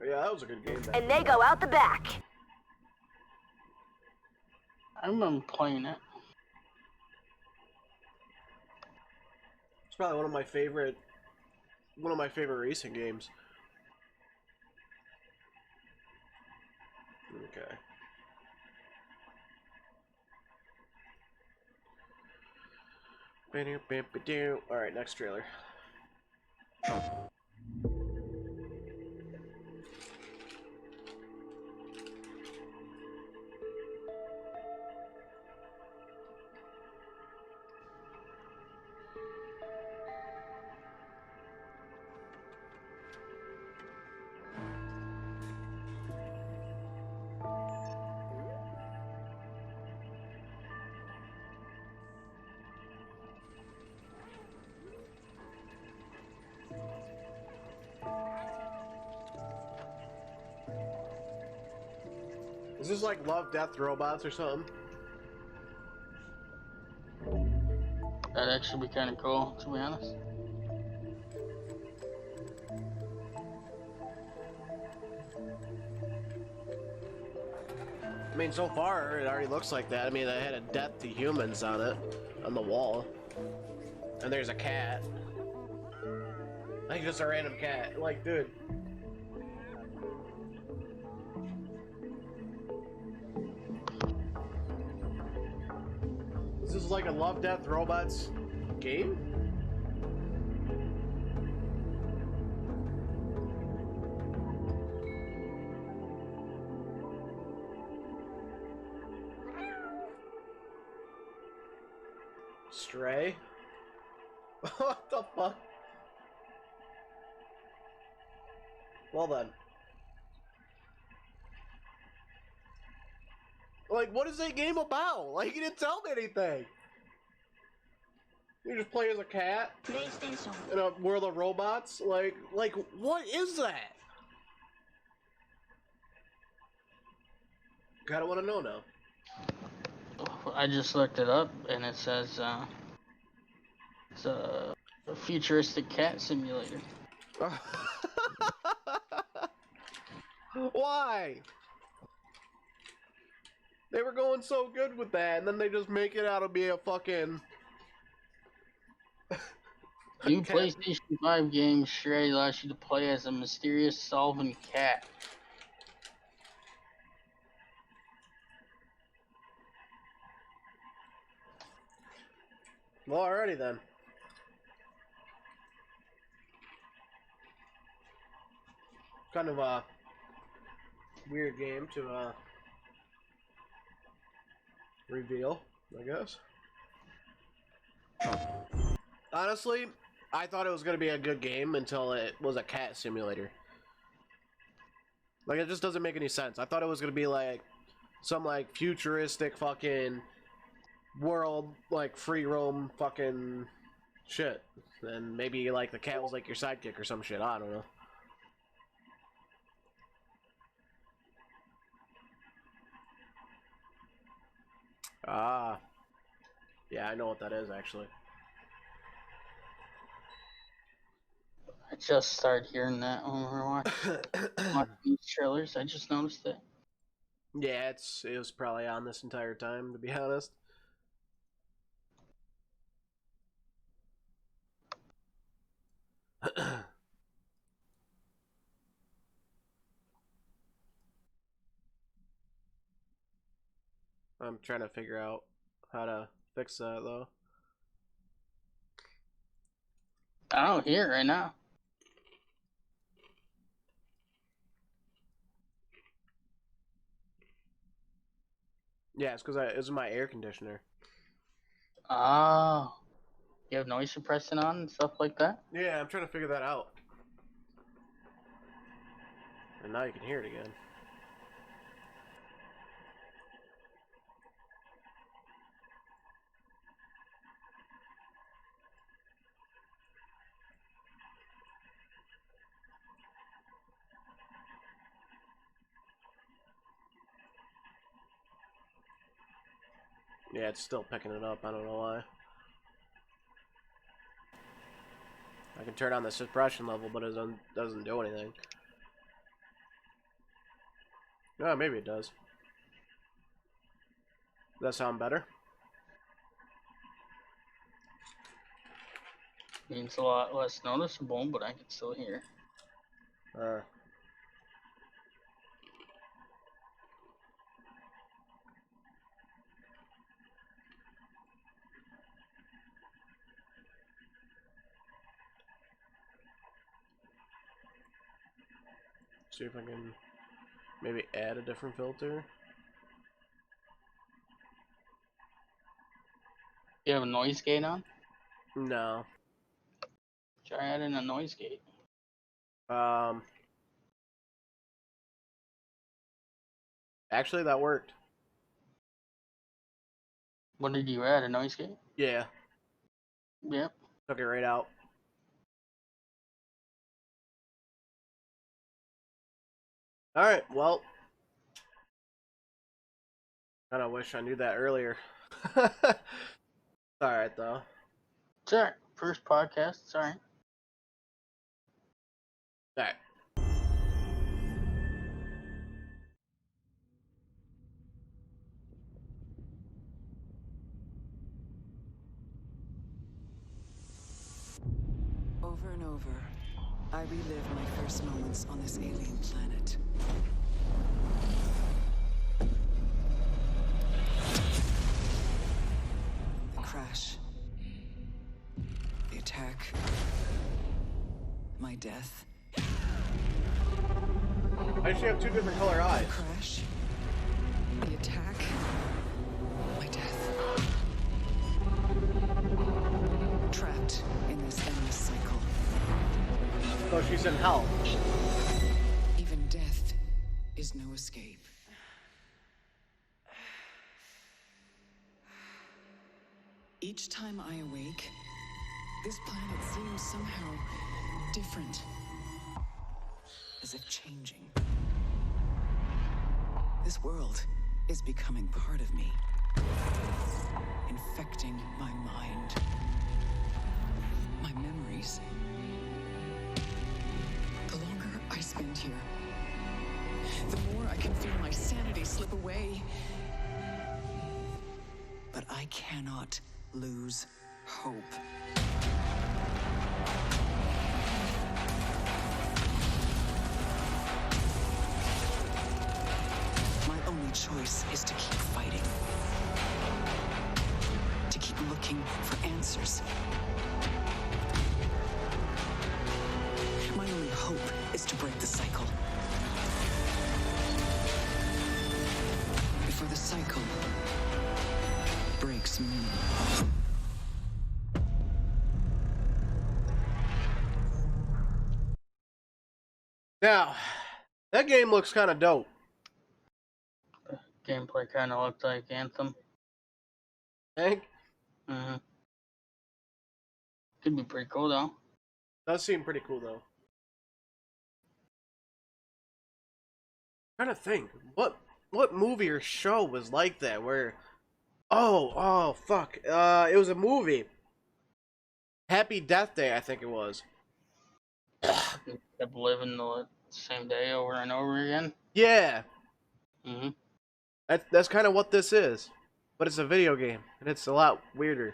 Yeah, that was a good game. And they go out the back. I remember playing it. It's probably one of my favorite racing games. Okay. Alright, next trailer. Is this like Love, Death, Robots or something? That'd actually be kind of cool, to be honest. I mean, so far, it already looks like that. I mean, I had a Death to Humans on it, on the wall. And there's a cat. Like just a random cat. Like, dude. This is like a Love, Death, Robots game? Stray? What the fuck? Well then. Like, what is that game about? Like, you didn't tell me anything. You just play as a cat in a world of robots. Like, what is that? Kinda want to know now. I just looked it up, and it says it's a futuristic cat simulator. Why? They were going so good with that, and then they just make it out to be a fucking... New PlayStation 5 game Stray allows you to play as a mysterious solvent cat. Well, alrighty then. Kind of a weird game to reveal, I guess. Honestly, I thought it was going to be a good game until it was a cat simulator. Like, it just doesn't make any sense. I thought it was going to be like some like futuristic fucking world, like free roam fucking shit. And maybe like the cat was like your sidekick or some shit. I don't know. Ah. Yeah, I know what that is actually. I just started hearing that when we were watching these trailers. I just noticed it. Yeah, it was probably on this entire time, to be honest. I'm trying to figure out how to fix that, though. I don't hear it right now. Yeah, it's because it was my air conditioner. Oh. You have noise suppressing on and stuff like that? Yeah, I'm trying to figure that out. And now you can hear it again. Yeah, it's still picking it up. I don't know why. I can turn on the suppression level, but it doesn't do anything. Oh, maybe it does. Does that sound better? Means a lot less noticeable, but I can still hear. See if I can maybe add a different filter. You have a noise gate on? No. Try adding a noise gate. Actually, that worked. What did you add? A noise gate? Yeah. Yep. Took it right out. Alright, well. Kinda wish I knew that earlier. Alright, though. It's alright. First podcast, it's alright. Alright. Over and over, I relive my first moments on this alien planet. The crash. The attack. My death. I actually have two different color eyes. The crash. The attack. My death. Trapped in this endless cycle. So she's in hell. Even death is no escape. Each time I awake, this planet seems somehow different. As if changing. This world is becoming part of me. Infecting my mind. My memories. The longer I spend here, the more I can feel my sanity slip away. But I cannot lose hope. My only choice is to keep fighting. To keep looking for answers. My only hope is to break the cycle. Before the cycle breaks me. Now, that game looks kind of dope. Gameplay kind of looked like Anthem. Think? Mm-hmm. Could be pretty cool though. Does seem pretty cool though. I'm trying to think, what movie or show was like that where oh fuck. It was a movie. Happy Death Day, I think it was. Kept living the same day over and over again. Yeah. Mm-hmm. That's kind of what this is. But it's a video game, and it's a lot weirder.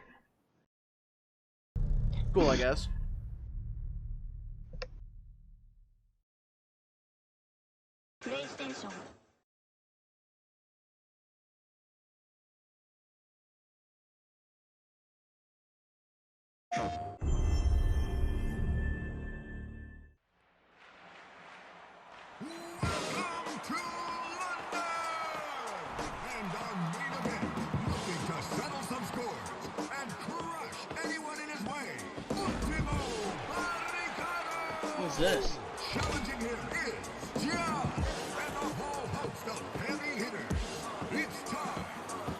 Cool, I guess. PlayStation. Welcome to London! And our main event, looking to settle some scores and crush anyone in his way, Ultimo Barricado! Who's this? Challenging him is John and the whole host of heavy hitters. It's time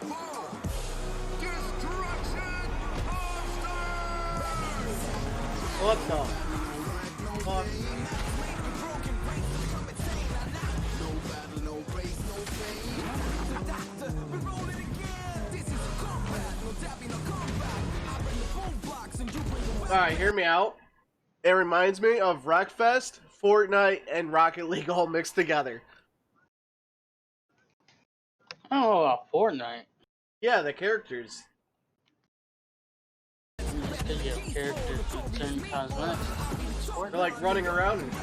for Destruction Monsters! What the fuck? Alright, hear me out. It reminds me of Wreckfest, Fortnite, and Rocket League all mixed together. I don't know about Fortnite. Yeah, the characters. Because you have characters with certain cosmetics. They're like running around and shit.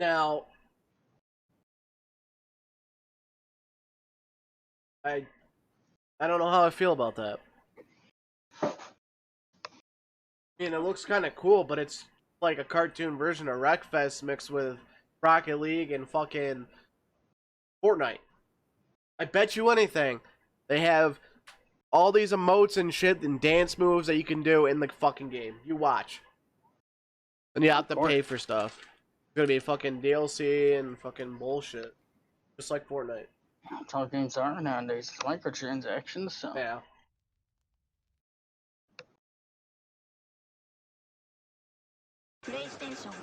Now, I don't know how I feel about that. I mean, it looks kind of cool, but it's like a cartoon version of Wreckfest mixed with Rocket League and fucking Fortnite. I bet you anything, They have all these emotes and shit and dance moves that you can do in the fucking game. You watch. And you have to pay for stuff. It's gonna be fucking DLC and fucking bullshit. Just like Fortnite. That's how games are nowadays. It's microtransactions, so. Yeah. PlayStation.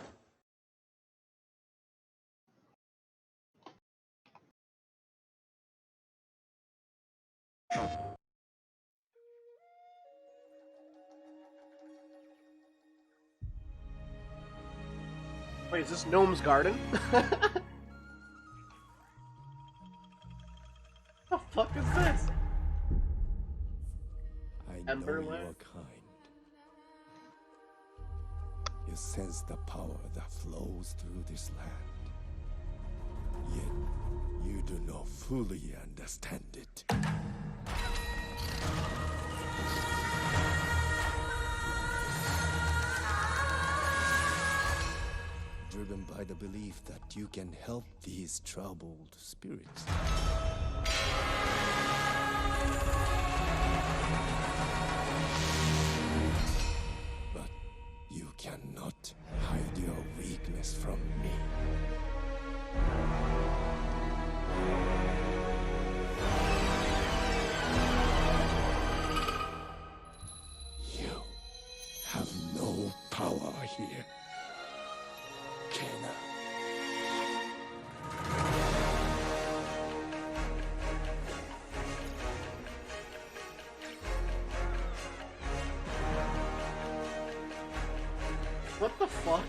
Wait, is this Gnome's Garden? The fuck is this? I know you are kind. You sense the power that flows through this land. Yet, you do not fully understand it. Driven by the belief that you can help these troubled spirits. But you cannot hide your weakness from me. You have no power here. Kena. What the fuck?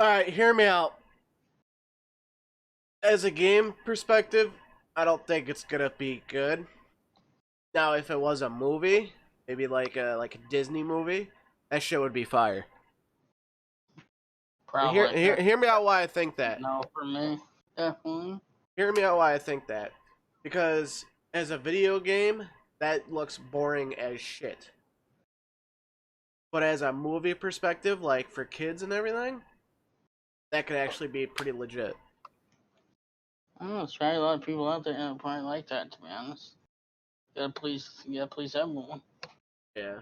Alright, hear me out. As a game perspective, I don't think it's gonna be good. Now, if it was a movie, maybe like a Disney movie, that shit would be fire. Probably. Hear me out why I think that. No, for me, definitely. Hear me out why I think that. Because as a video game, that looks boring as shit. But as a movie perspective, like for kids and everything, that could actually be pretty legit. I don't know, there's probably a lot of people out there that probably like that, to be honest. You gotta please everyone. Yeah.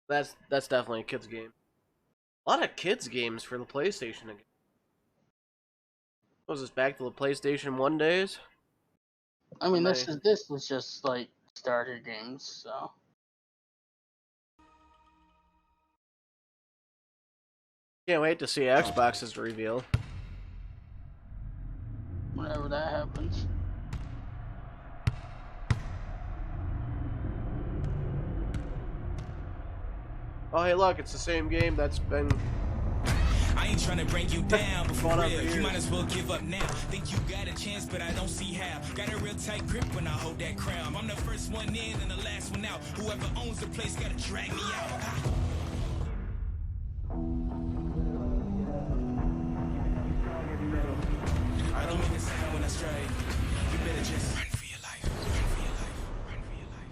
That's definitely a kids game. A lot of kids games for the PlayStation again. Was this back to the PlayStation 1 days? I mean, this is just like starter games, so. Can't wait to see Xbox's reveal. Whenever that happens. Oh, hey, look, it's the same game that's been. I ain't trying to bring you down, but for real, you might as well give up now. Think you got a chance, but I don't see how. Got a real tight grip when I hold that crown. I'm the first one in and the last one out. Whoever owns the place gotta drag me out. I don't make a sound when I strike. You better just run for your life. Run for your life. Run for your life.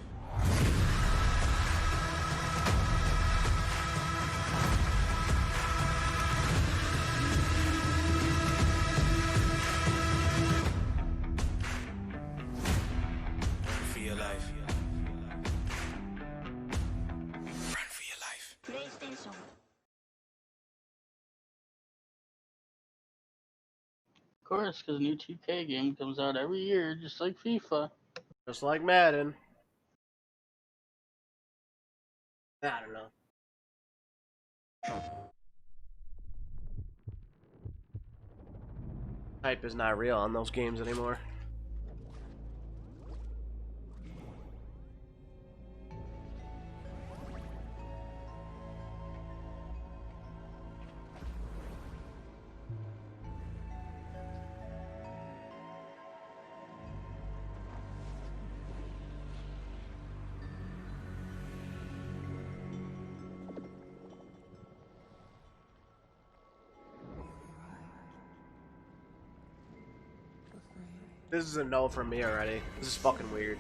For your life. Run for your life. PlayStation. Of course, because a new 2K game comes out every year, just like FIFA. Just like Madden. I don't know. Hype is not real on those games anymore. This is a no from me already. This is fucking weird.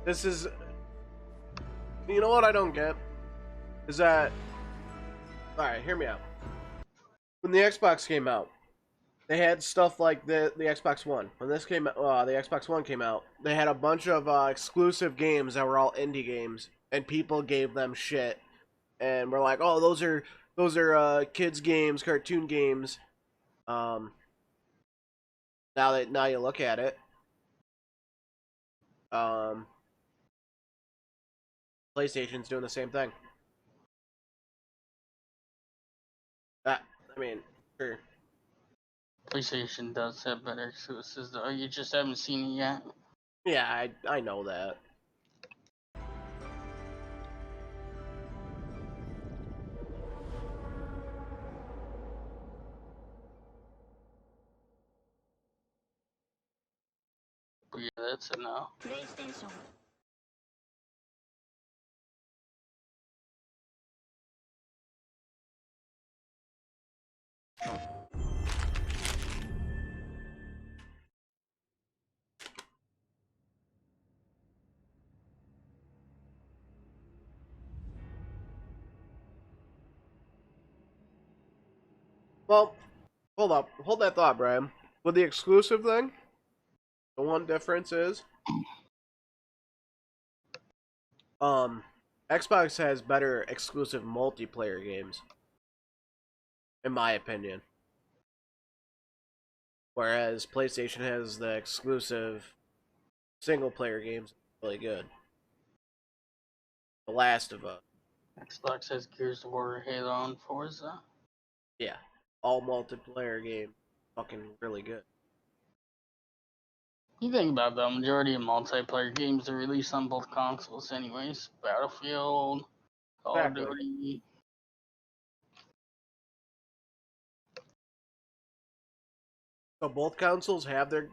This is... You know what I don't get? Is that... Alright, hear me out. When the Xbox came out, they had stuff like the Xbox One. When this came out, the Xbox One came out, they had a bunch of exclusive games that were all indie games, and people gave them shit, and we're like, oh, those are kids games, cartoon games. Now you look at it, PlayStation's doing the same thing. I mean, sure. PlayStation does have better exclusives, though. You just haven't seen it yet. Yeah, I know that. But yeah, that's a no. PlayStation. Well, hold that thought, Brian. With the exclusive thing, the one difference is, Xbox has better exclusive multiplayer games, in my opinion. Whereas PlayStation has the exclusive single player games really good. The Last of Us. Xbox has Gears of War, Halo, and Forza. Yeah. All multiplayer games. Fucking really good. You think about the majority of multiplayer games are released on both consoles anyways. Battlefield, Call of Duty. So both consoles have their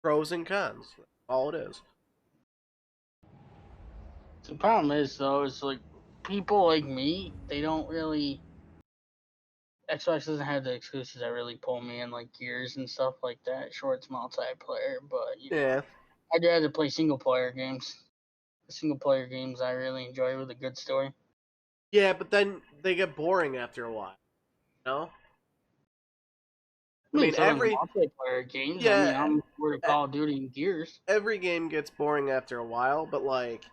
pros and cons. That's all it is. The problem is, though, is like people like me, they don't really. Xbox doesn't have the exclusives that really pull me in, like Gears and stuff like that. Sure, it's multiplayer, but you know, I'd rather play single player games. The single player games I really enjoy with a good story. Yeah, but then they get boring after a while. No? I mean every multiplayer games. Yeah, I mean, I'm for Call of Duty and Gears. Every game gets boring after a while, but like,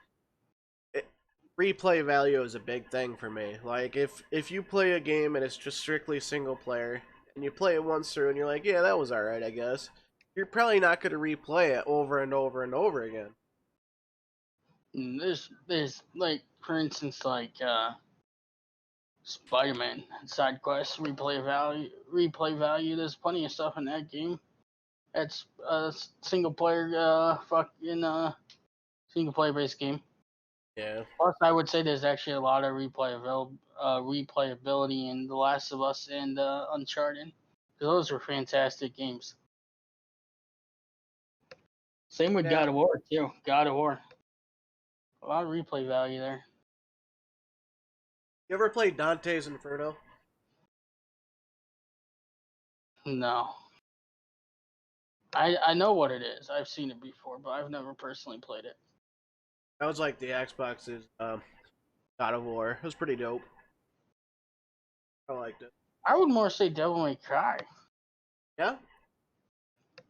replay value is a big thing for me. Like, if you play a game and it's just strictly single player, and you play it once through and you're like, yeah, that was alright, I guess, you're probably not going to replay it over and over and over again. There's like, for instance, like Spider-Man side quest replay value. There's plenty of stuff in that game. That's single player single player based game. Yeah. Plus, I would say there's actually a lot of replayability in The Last of Us and Uncharted. Those were fantastic games. Same with God of War too. God of War. A lot of replay value there. You ever played Dante's Inferno? No. I know what it is. I've seen it before, but I've never personally played it. That was like the Xbox's God of War. It was pretty dope. I liked it. I would more say Devil May Cry. Yeah?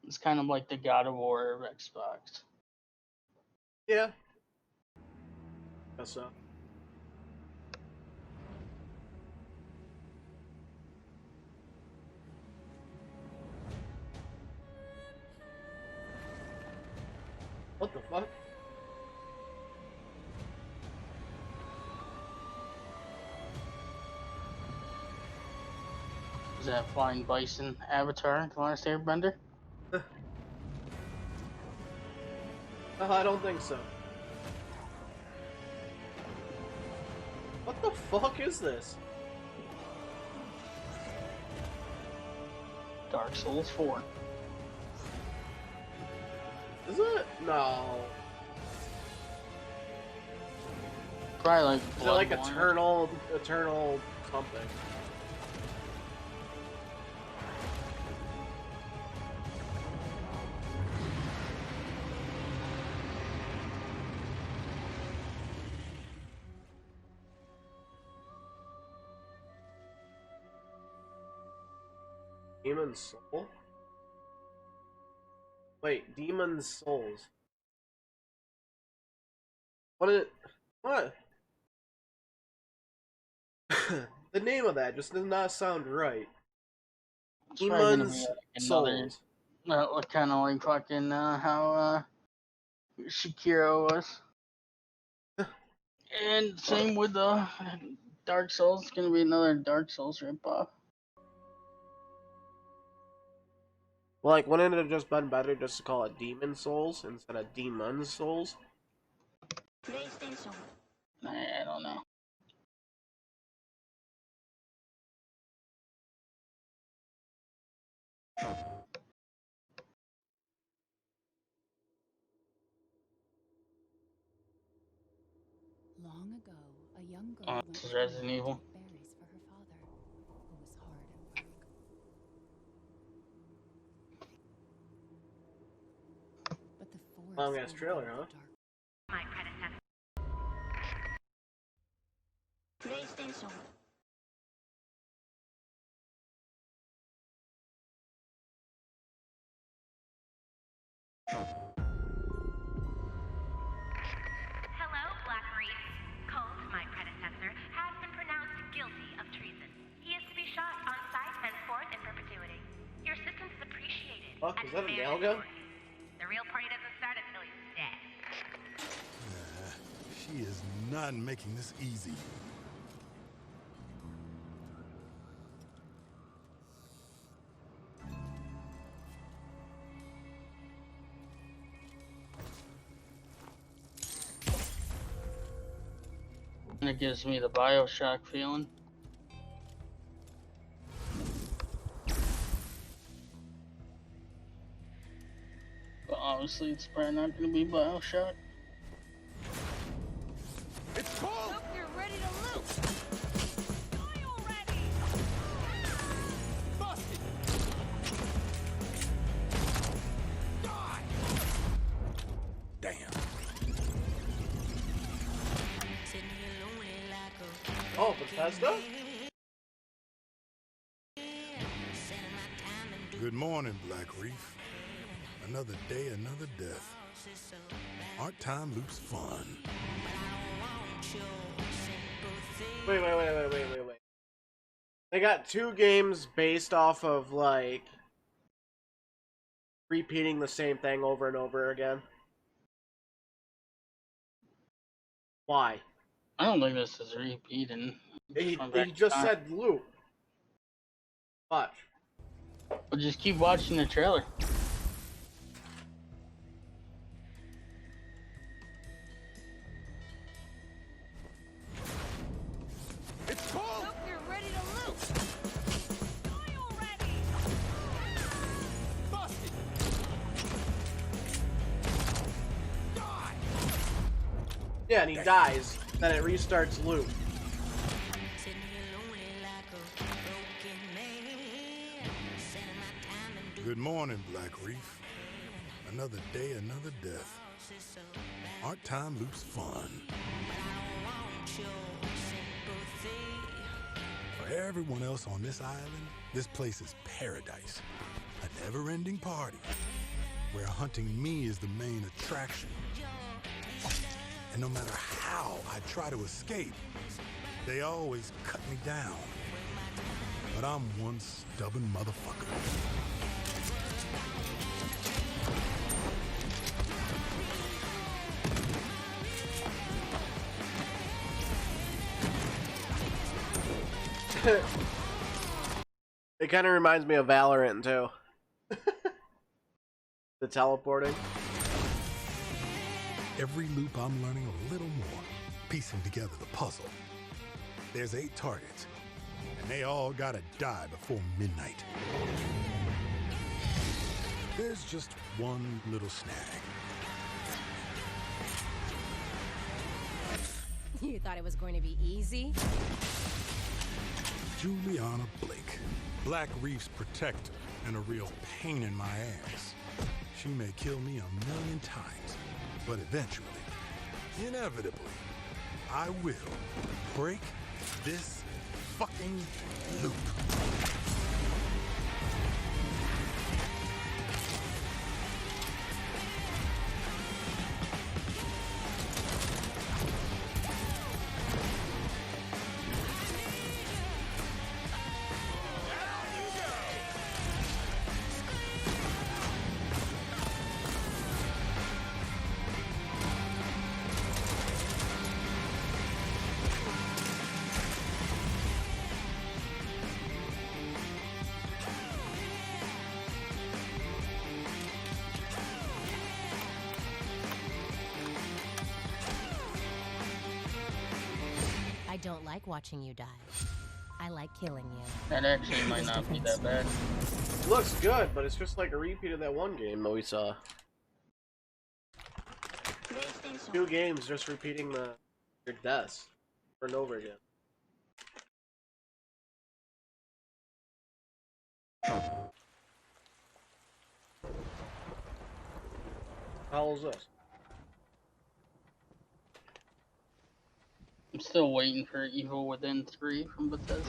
It's kind of like the God of War of Xbox. Yeah. Guess so. What the fuck? Is that Flying Bison Avatar, The Last Airbender? Oh, I don't think so. What the fuck is this? Dark Souls 4. Is it? No. Probably like Is it like Bloodborne. eternal something? Demon's Soul? Wait, Demon's Souls. What? The name of that just does not sound right. It's probably gonna be Demon's like another, Souls. kind of like fucking how Shakiro was. And same with the Dark Souls. It's gonna be another Dark Souls ripoff. Well, like, wouldn't it have just been better just to call it Demon Souls instead of Demon's Souls? PlayStation. I don't know. Long ago, a young girl Oh, went this to is the Resident woods to Evil. get berries for her father, who was hard at work. But the forest Long ass overlooked trailer, the huh? dark. My predecessor. PlayStation. Hello, Black Reef. Colt, my predecessor, has been pronounced guilty of treason. He is to be shot on sight henceforth in perpetuity. Your assistance is appreciated. Fuck, and is that a very nail gun? important. The real party doesn't start until he's dead. She is not making this easy. And it gives me the Bioshock feeling. But obviously, it's probably not going to be Bioshock. It's cold! Hope you're ready to loot. Die already! Busted! Die! Damn. Oh, Bethesda? Good morning, Black Reef. Another day, another death. Aren't time loops fun? Wait. They got two games based off of, like, repeating the same thing over and over again. Why? I don't think this is repeating. He just said loop. Watch. Well, just keep watching the trailer. It's cold! Hope you're ready to loot. Die already! Busted! Die! Yeah, and he dies. Then it restarts loop. Good morning, Black Reef. Another day, another death. Aren't time loops fun? For everyone else on this island, this place is paradise. A never-ending party where hunting me is the main attraction. And no matter how I try to escape, they always cut me down. But I'm one stubborn motherfucker. It kind of reminds me of Valorant, too. The teleporting. Every loop I'm learning a little more, piecing together the puzzle. There's 8 targets, and they all gotta die before midnight. There's just one little snag. You thought it was going to be easy? Juliana Blake, Black Reef's protector and a real pain in my ass. She may kill me 1,000,000 times, but eventually, inevitably, I will break this fucking loop. I don't like watching you die. I like killing you. That actually might not be that bad. Looks good, but it's just like a repeat of that one game that we saw. 2 games just repeating your deaths over and over again. How old is this? I'm still waiting for Evil Within 3 from Bethesda.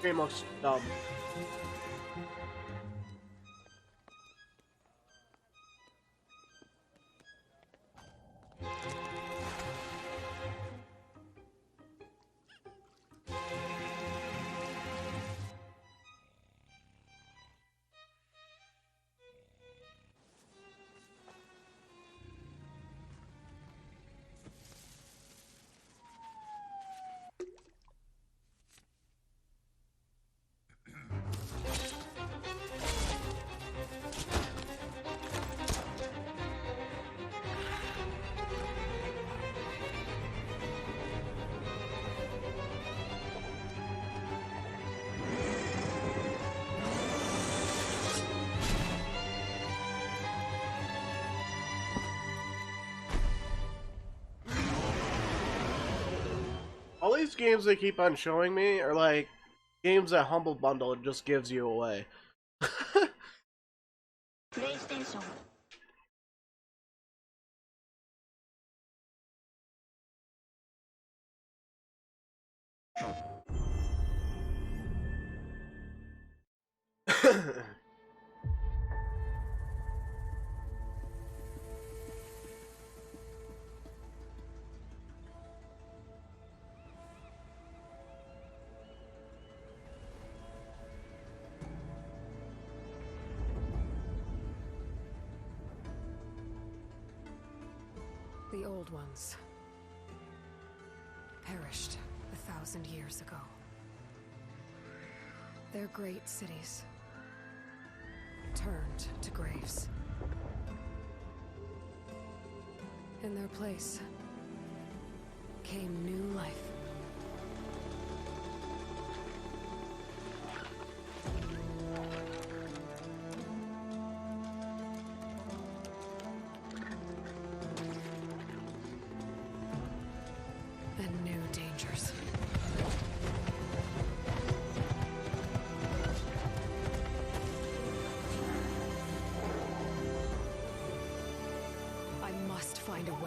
Game looks dumb. All these games they keep on showing me are like games that Humble Bundle just gives you away. PlayStation. The old ones perished 1,000 years ago. Their great cities turned to graves. In their place came new life. And new dangers.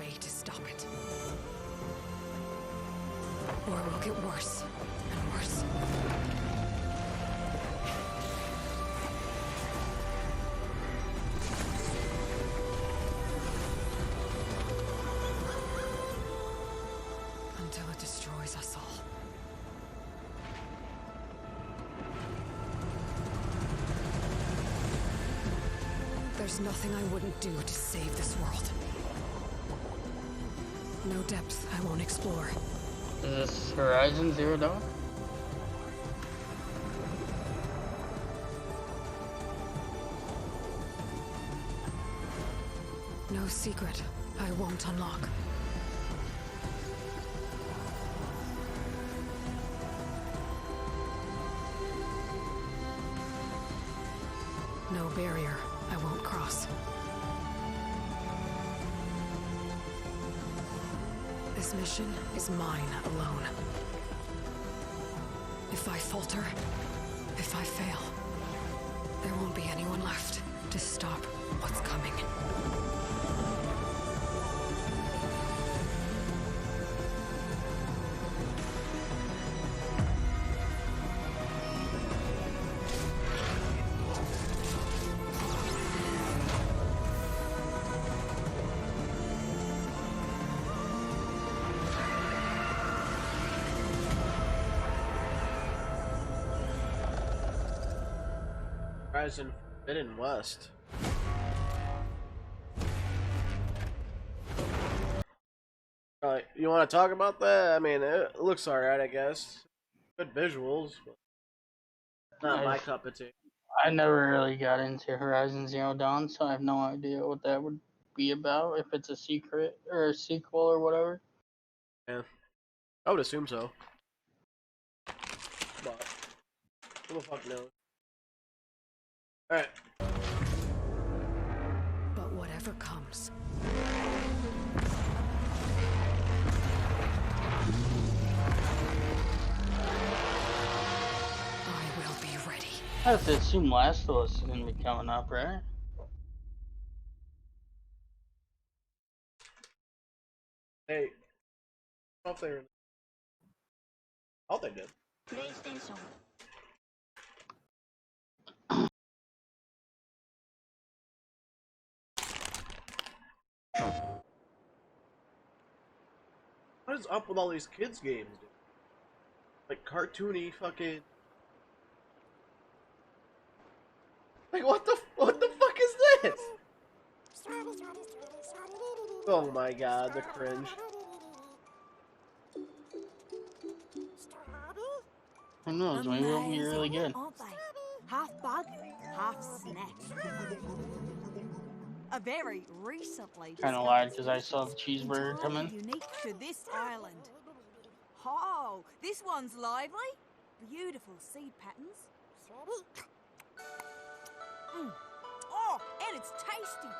way to stop it. Or it will get worse and worse. Until it destroys us all. There's nothing I wouldn't do to save this world. No depth I won't explore. Is this Horizon Zero Dawn? No secret I won't unlock. No barrier I won't cross. This mission is mine alone. If I falter, if I fail, there won't be anyone left to stop what's coming. Horizon Forbidden West. You want to talk about that? I mean, it looks alright, I guess. Good visuals, but not my cup of tea. I never really got into Horizon Zero Dawn, so I have no idea what that would be about, if it's a secret or a sequel or whatever. Yeah, I would assume so. But who the fuck knows? Alright. But whatever comes, I will be ready. I have to assume Last of Us is going to be coming up, right? Hey, I don't know if they're. I thought they did. PlayStation. What is up with all these kids games, dude? Like cartoony fucking. Like what the fuck is this? Oh my god, the cringe. Who knows? Maybe it'll be really good. Aren't they? Half bug, half snack. A very recently Kind of lied because I saw the cheeseburger come in. unique to this island. Oh, this one's lively. Beautiful seed patterns. Oh, and it's tasty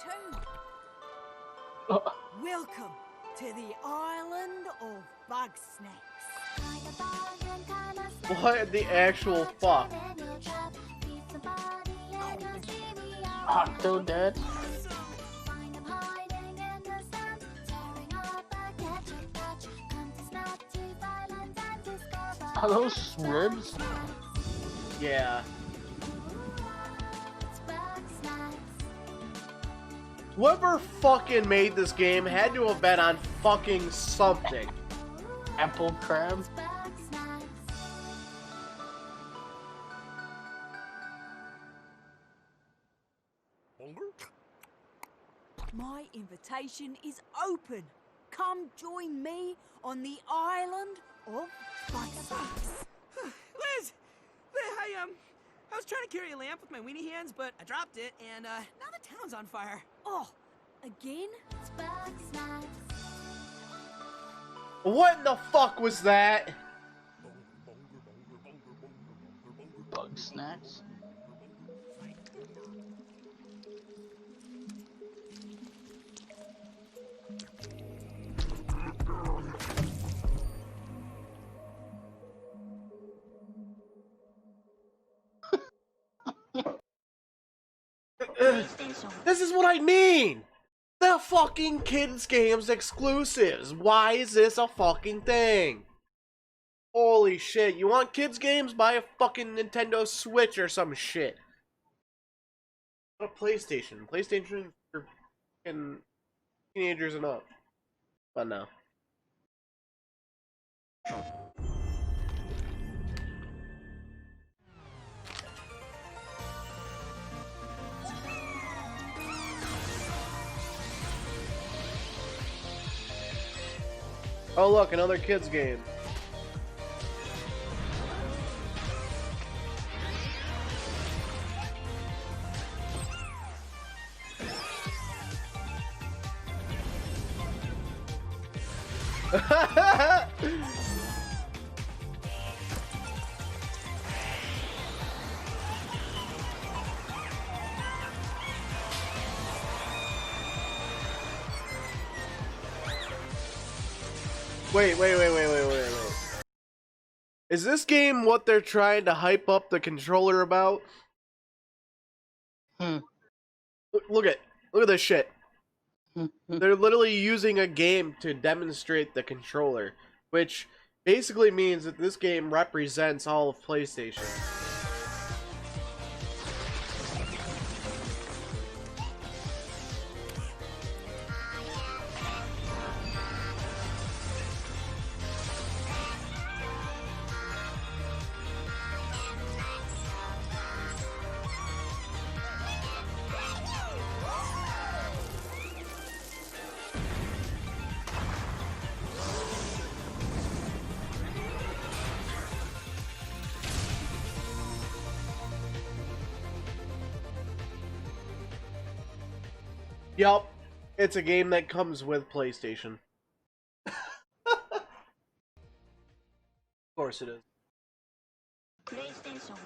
too. Welcome to the island of bug snacks. What the actual fuck? Octodad? Are those ribs? Yeah. Whoever fucking made this game had to have been on fucking something. Apple crab? My invitation is open. Come join me on the island of bug snacks. Liz! Hey, I was trying to carry a lamp with my weenie hands, but I dropped it, and now the town's on fire. Oh, again? What in the fuck was that? Bug snacks? This is what I mean! The fucking kids games exclusives. Why is this a fucking thing? Holy shit, you want kids games? Buy a fucking Nintendo Switch or some shit. Not a PlayStation. PlayStation for fucking teenagers and up. But no. Oh look, another kids game. Wait. Is this game what they're trying to hype up the controller about? Look at this shit. They're literally using a game to demonstrate the controller, which basically means that this game represents all of PlayStation. Yup, it's a game that comes with PlayStation. Of course it is. PlayStation.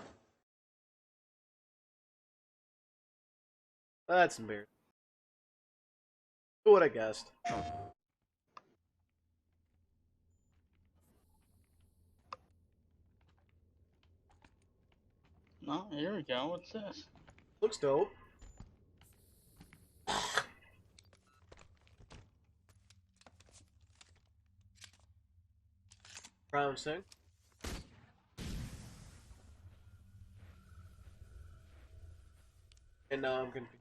That's embarrassing. Who would have guessed? No, here we go. What's this? Looks dope. Promising. And now I'm confused.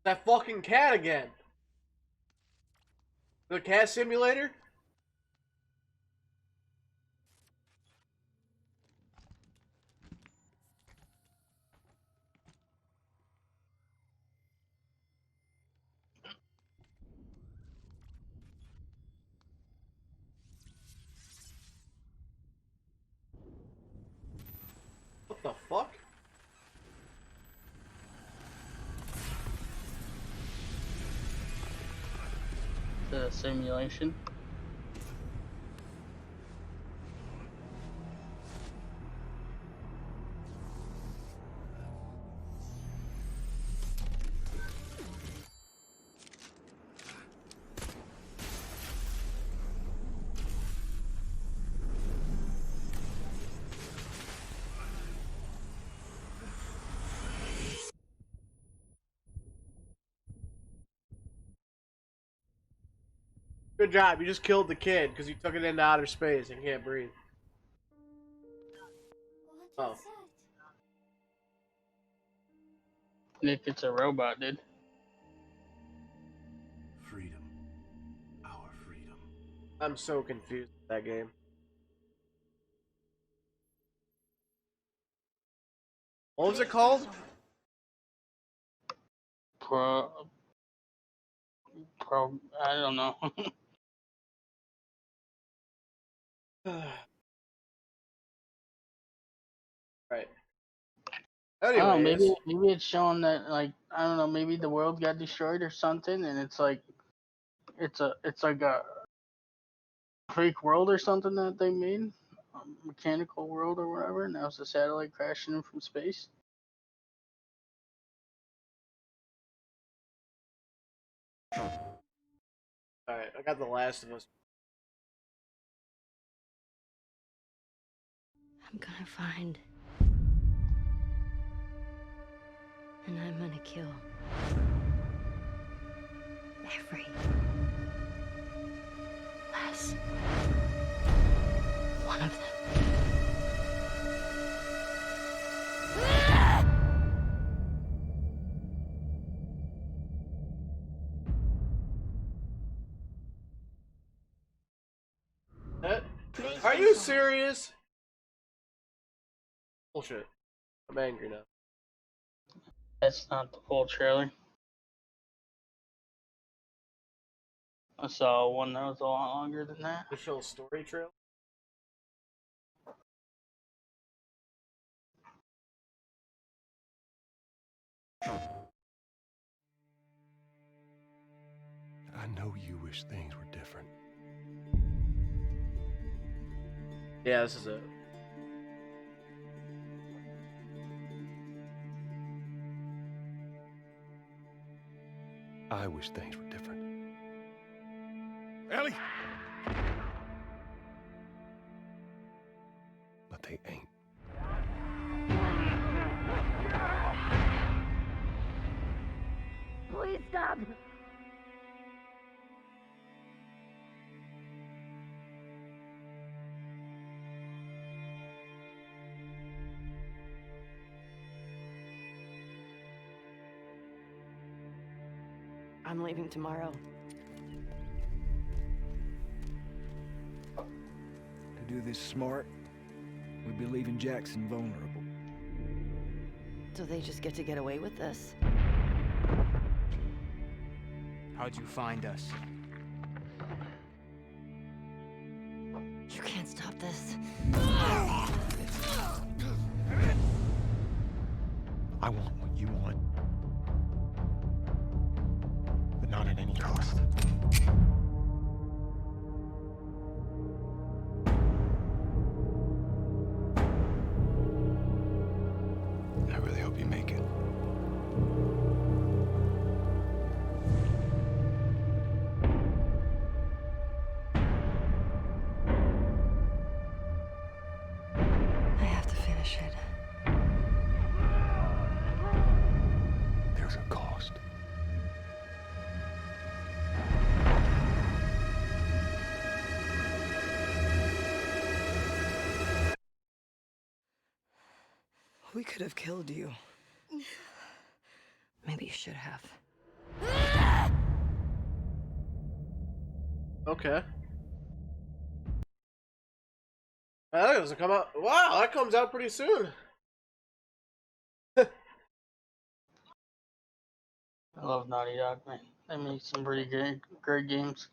That fucking cat again. The cat simulator? What the fuck? The simulation. Good job, you just killed the kid because you took it into outer space and can't breathe. Oh. Nick, it's a robot, dude. Freedom. Our freedom. I'm so confused with that game. What was it called? I don't know. Right. I don't know, Anyways. maybe it's showing that, like, I don't know, maybe the world got destroyed or something, and it's like it's like a fake world or something that they made, a mechanical world or whatever, and that was a satellite crashing in from space. Alright, I got The Last of Us. I'm gonna find. And I'm gonna kill. Every last one of them. Are you serious? Bullshit. I'm angry now. That's not the full trailer. I saw one that was a lot longer than that. Official story trail? I know you wish things were different. Yeah, this is it. I wish things were different. Ellie! But they ain't. Please stop. I'm leaving tomorrow. To do this smart, we'd be leaving Jackson vulnerable. So they just get to get away with this? How'd you find us? You can't stop this. I want what you want. But not at any cost. I really hope you make it. I have to finish it. There's a cost. We could have killed you. Maybe you should have. Okay. That doesn't come out. Wow, that comes out pretty soon. I love Naughty Dog, man. They make some pretty great games.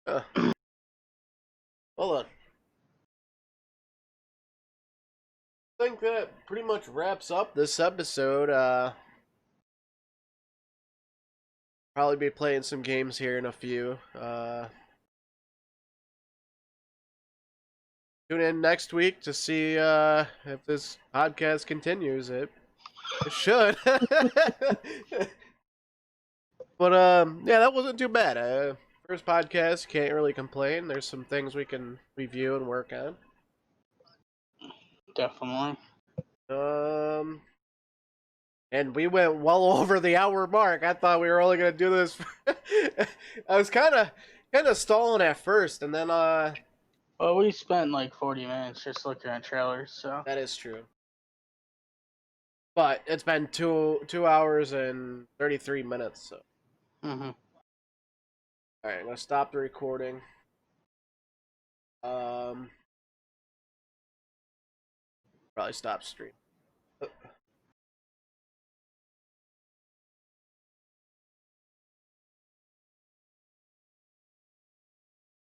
Hold on. I think that pretty much wraps up this episode. Probably be playing some games here in a few. Tune in next week to see if this podcast continues. It should. But yeah, that wasn't too bad. First podcast, can't really complain. There's some things we can review and work on. Definitely. And we went well over the hour mark. I thought we were only gonna do this. I was kind of stalling at first, and then Well, we spent like 40 minutes just looking at trailers, so. That is true. But it's been 2 hours and 33 minutes, so. Mhm. Alright, I'm gonna stop the recording. Probably stop stream.